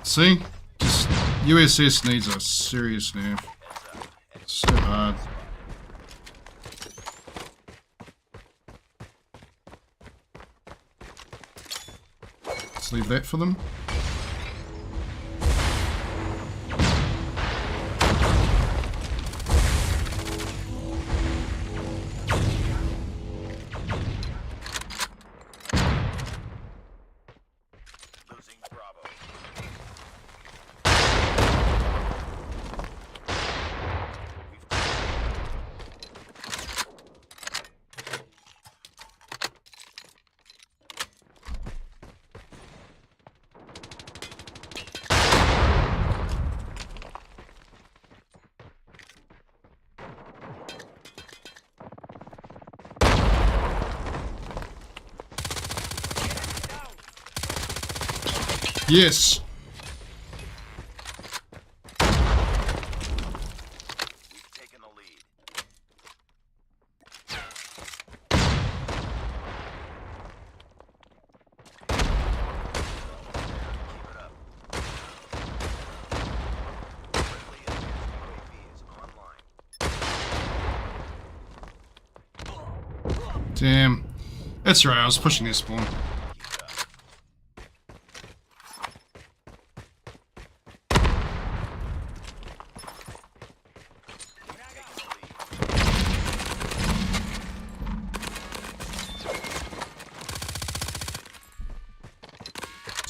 See? Just USS needs a serious nerf. It's so hard. Let's leave that for them. Yes. We've taken the lead. Keep it up. Friendly advanced UAV is online. Damn. That's right, I was pushing this spawn.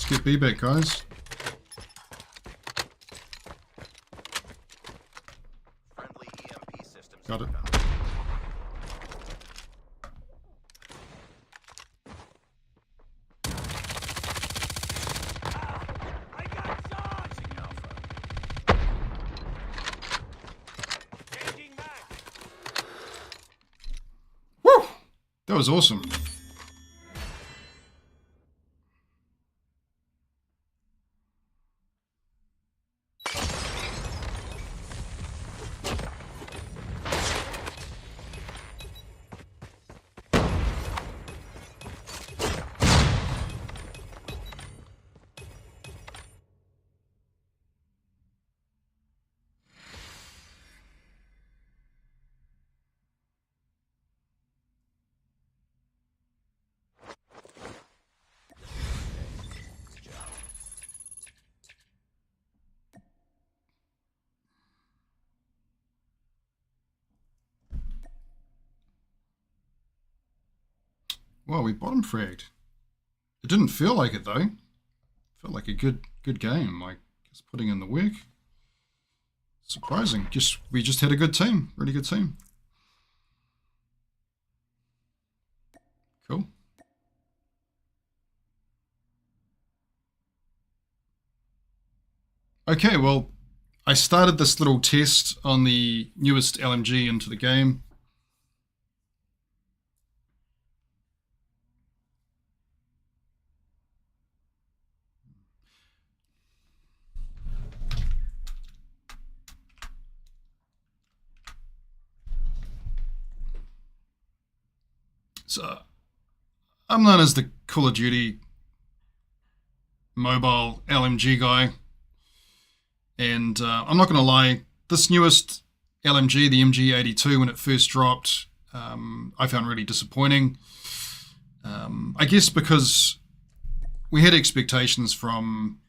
Get B back, guys. Friendly EMP systems. Got it. I got shots. Alpha. Changing back. Woo! That was awesome. Well, we bottom fragged. It didn't feel like it though. It felt like a good game. Like just putting in the work. Surprising. We just had a good team. Really good team. Cool. Okay, well, I started this little test on the newest LMG into the game. So, I'm known as the Call of Duty Mobile LMG guy. And I'm not going to lie, this newest LMG, the MG82, when it first dropped, I found really disappointing. I guess because we had expectations from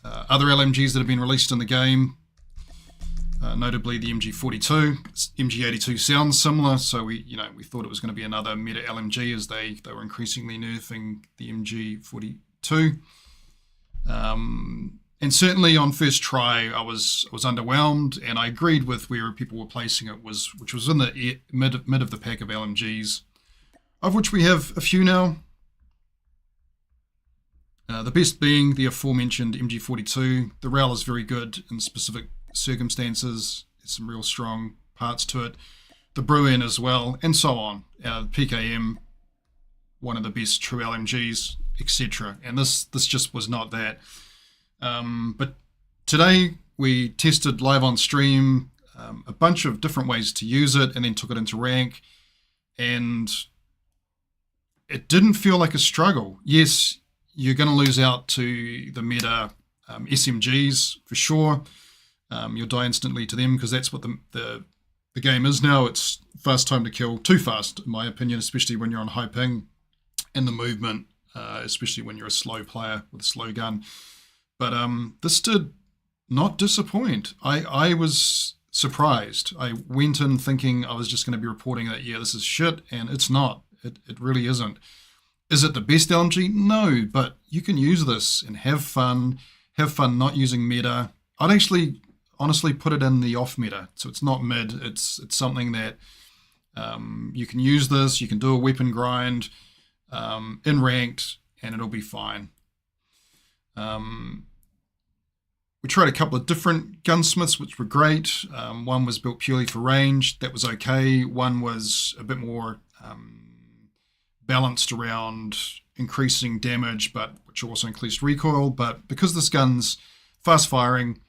other LMGs that have been released in the game, notably the MG42. MG82 sounds similar, so we thought it was going to be another meta LMG as they were increasingly nerfing the MG42. And certainly on first try, I was underwhelmed, and I agreed with where people were placing it, which was in the mid of the pack of LMGs, of which we have a few now. The best being the aforementioned MG42. The rail is very good in specific circumstances. There's some real strong parts to it. The Bruin as well, and so on. PKM, one of the best true LMGs, etc. And this just was not that. But today we tested live on stream a bunch of different ways to use it, and then took it into rank, and it didn't feel like a struggle. Yes, you're going to lose out to the meta SMGs for sure. You'll die instantly to them because that's what the game is now. It's fast time to kill, too fast in my opinion, especially when you're on high ping, and the movement, especially when you're a slow player with a slow gun. But this did not disappoint. I was surprised. I went in thinking I was just going to be reporting that, yeah, this is shit, and it's not. It really isn't. Is it the best LMG? No, but you can use this and have fun. Have fun not using meta. I'd actually honestly put it in the off meta, so it's not mid. It's something that you can use this. You can do a weapon grind in ranked, and it'll be fine. We tried a couple of different gunsmiths, which were great. One was built purely for range. That was okay. One was a bit more balanced around increasing damage, but which also increased recoil. But because this gun's fast firing,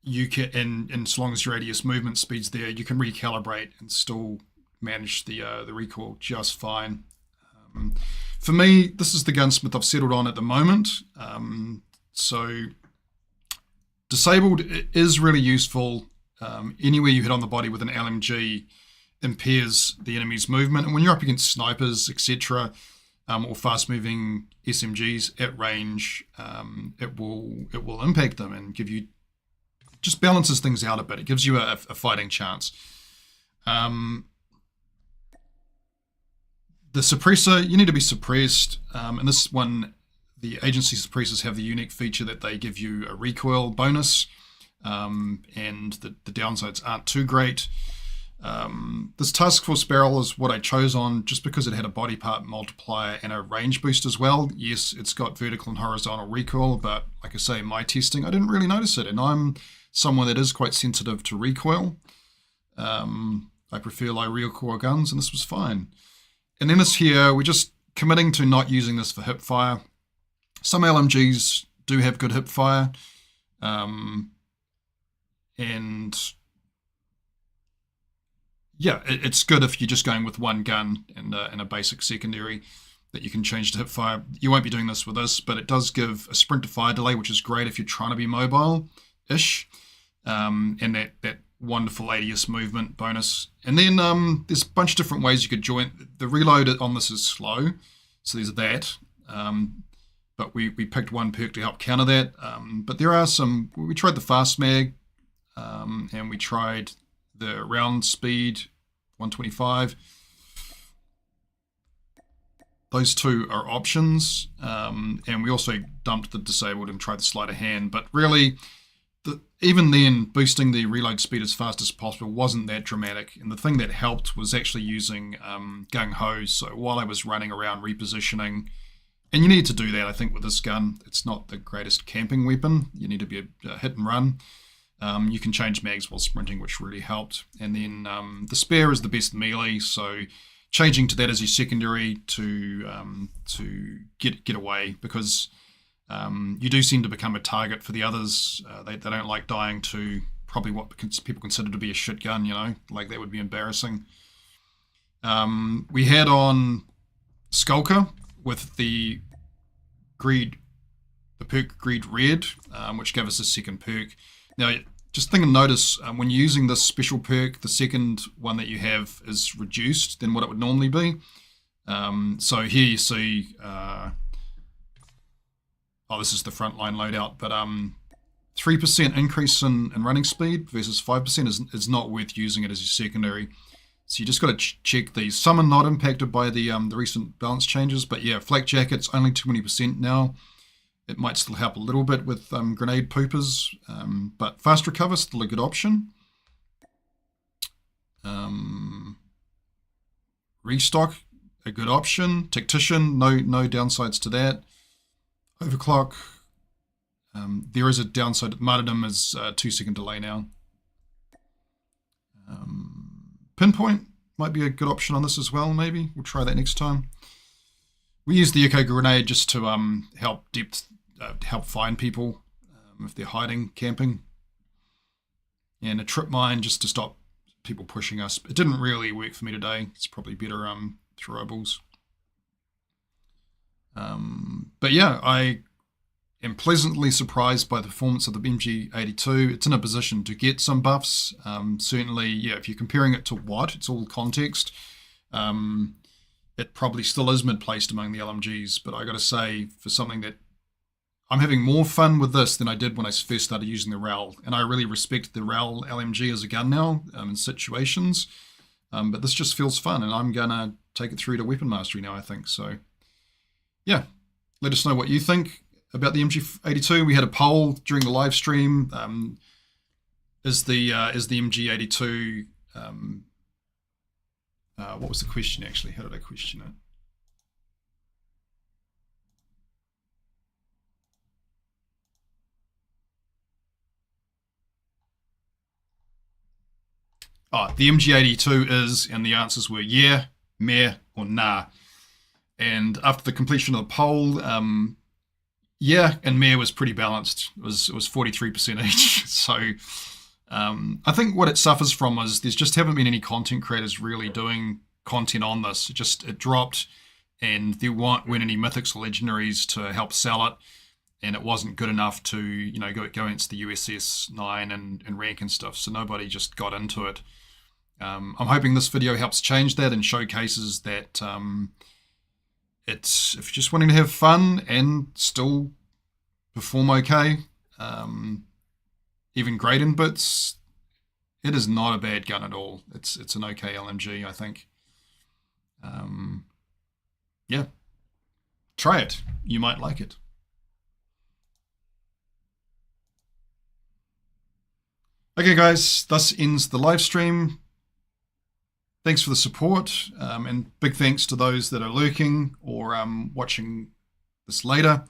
you can, and as long as your radius movement speed's there, you can recalibrate and still manage the recoil just fine. For me, this is the gunsmith I've settled on at the moment. So disabled is really useful. Anywhere you hit on the body with an LMG impairs the enemy's movement, and when you're up against snipers, etc., or fast-moving SMGs at range, it will impact them and give you, just balances things out a bit. It gives you a fighting chance. The suppressor, you need to be suppressed. And this one, the agency suppressors have the unique feature that they give you a recoil bonus, and the downsides aren't too great. This Task Force barrel is what I chose on just because it had a body part multiplier and a range boost as well. Yes, it's got vertical and horizontal recoil, but like I say, in my testing, I didn't really notice it. And I'm someone that is quite sensitive to recoil. I prefer low recoil guns, and this was fine. And then this here, we're just committing to not using this for hip fire. Some LMGs do have good hip fire. And yeah, it's good if you're just going with one gun and a basic secondary that you can change to hip fire. You won't be doing this with this, but it does give a sprint to fire delay, which is great if you're trying to be mobile-ish. And that wonderful ADS movement bonus. And then there's a bunch of different ways you could join. The reload on this is slow, so there's that. But we picked one perk to help counter that. But there are some, we tried the fast mag, and we tried the round speed 125. Those two are options. And we also dumped the disabled and tried the sleight of hand. But really, even then, boosting the reload speed as fast as possible wasn't that dramatic. And the thing that helped was actually using gung ho. So while I was running around repositioning, and you need to do that, I think, with this gun. It's not the greatest camping weapon. You need to be a hit and run. You can change mags while sprinting, which really helped. And then the spare is the best melee, so changing to that as your secondary to get away, because you do seem to become a target for the others. They don't like dying to probably what people consider to be a shit gun, you know, like that would be embarrassing. We had on Skulker with the perk Greed Red, which gave us a second perk. Now, just think and notice, when you're using this special perk, the second one that you have is reduced than what it would normally be. So here you see, this is the frontline loadout, but 3% increase in running speed versus 5% is not worth using it as your secondary. So you just got to check these. Some are not impacted by the recent balance changes, but yeah, flak jacket's only 20% now. It might still help a little bit with grenade poopers, but fast recover still a good option. Restock, a good option. Tactician, no downsides to that. Overclock, there is a downside. Martyrdom is 2-second delay now. Pinpoint might be a good option on this as well, maybe. We'll try that next time. We use the eco grenade just to help find people if they're hiding, camping. And a trip mine just to stop people pushing us. It didn't really work for me today. It's probably better throwables. But yeah, I am pleasantly surprised by the performance of the MG82. It's in a position to get some buffs. Certainly, yeah, if you're comparing it to what, it's all context. It probably still is mid-placed among the LMGs, but I got to say, for something that I'm having more fun with this than I did when I first started using the RAL, and I really respect the RAL LMG as a gun now in situations, but this just feels fun, and I'm going to take it through to Weapon Mastery now, I think. So, yeah, let us know what you think about the MG82. We had a poll during the live stream. Is the MG82... what was the question actually? How did I question it? Oh, the MG82 is, and the answers were yeah, meh, or nah. And after the completion of the poll, yeah and meh was pretty balanced. It was 43% each. So I think what it suffers from is there's just haven't been any content creators really doing content on this. It dropped, and there weren't any mythics or legendaries to help sell it, and it wasn't good enough to go against the USS 9 and rank and stuff. So nobody just got into it. I'm hoping this video helps change that and showcases that it's, if you're just wanting to have fun and still perform okay, even great in bits, it is not a bad gun at all. It's an okay LMG, I think. Yeah, try it. You might like it. Okay, guys, thus ends the live stream. Thanks for the support, and big thanks to those that are lurking or watching this later,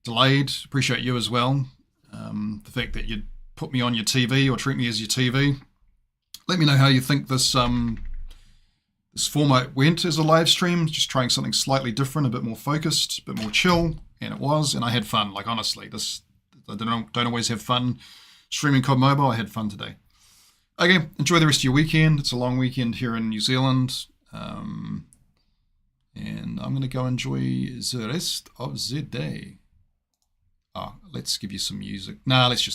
delayed. Appreciate you as well. The fact that you'd put me on your TV or treat me as your TV. Let me know how you think this this format went as a live stream. Just trying something slightly different, a bit more focused, a bit more chill, and it was. And I had fun. Like honestly, I don't always have fun streaming COD Mobile. I had fun today. Okay, enjoy the rest of your weekend. It's a long weekend here in New Zealand. And I'm going to go enjoy the rest of the day. Let's give you some music. Nah, let's just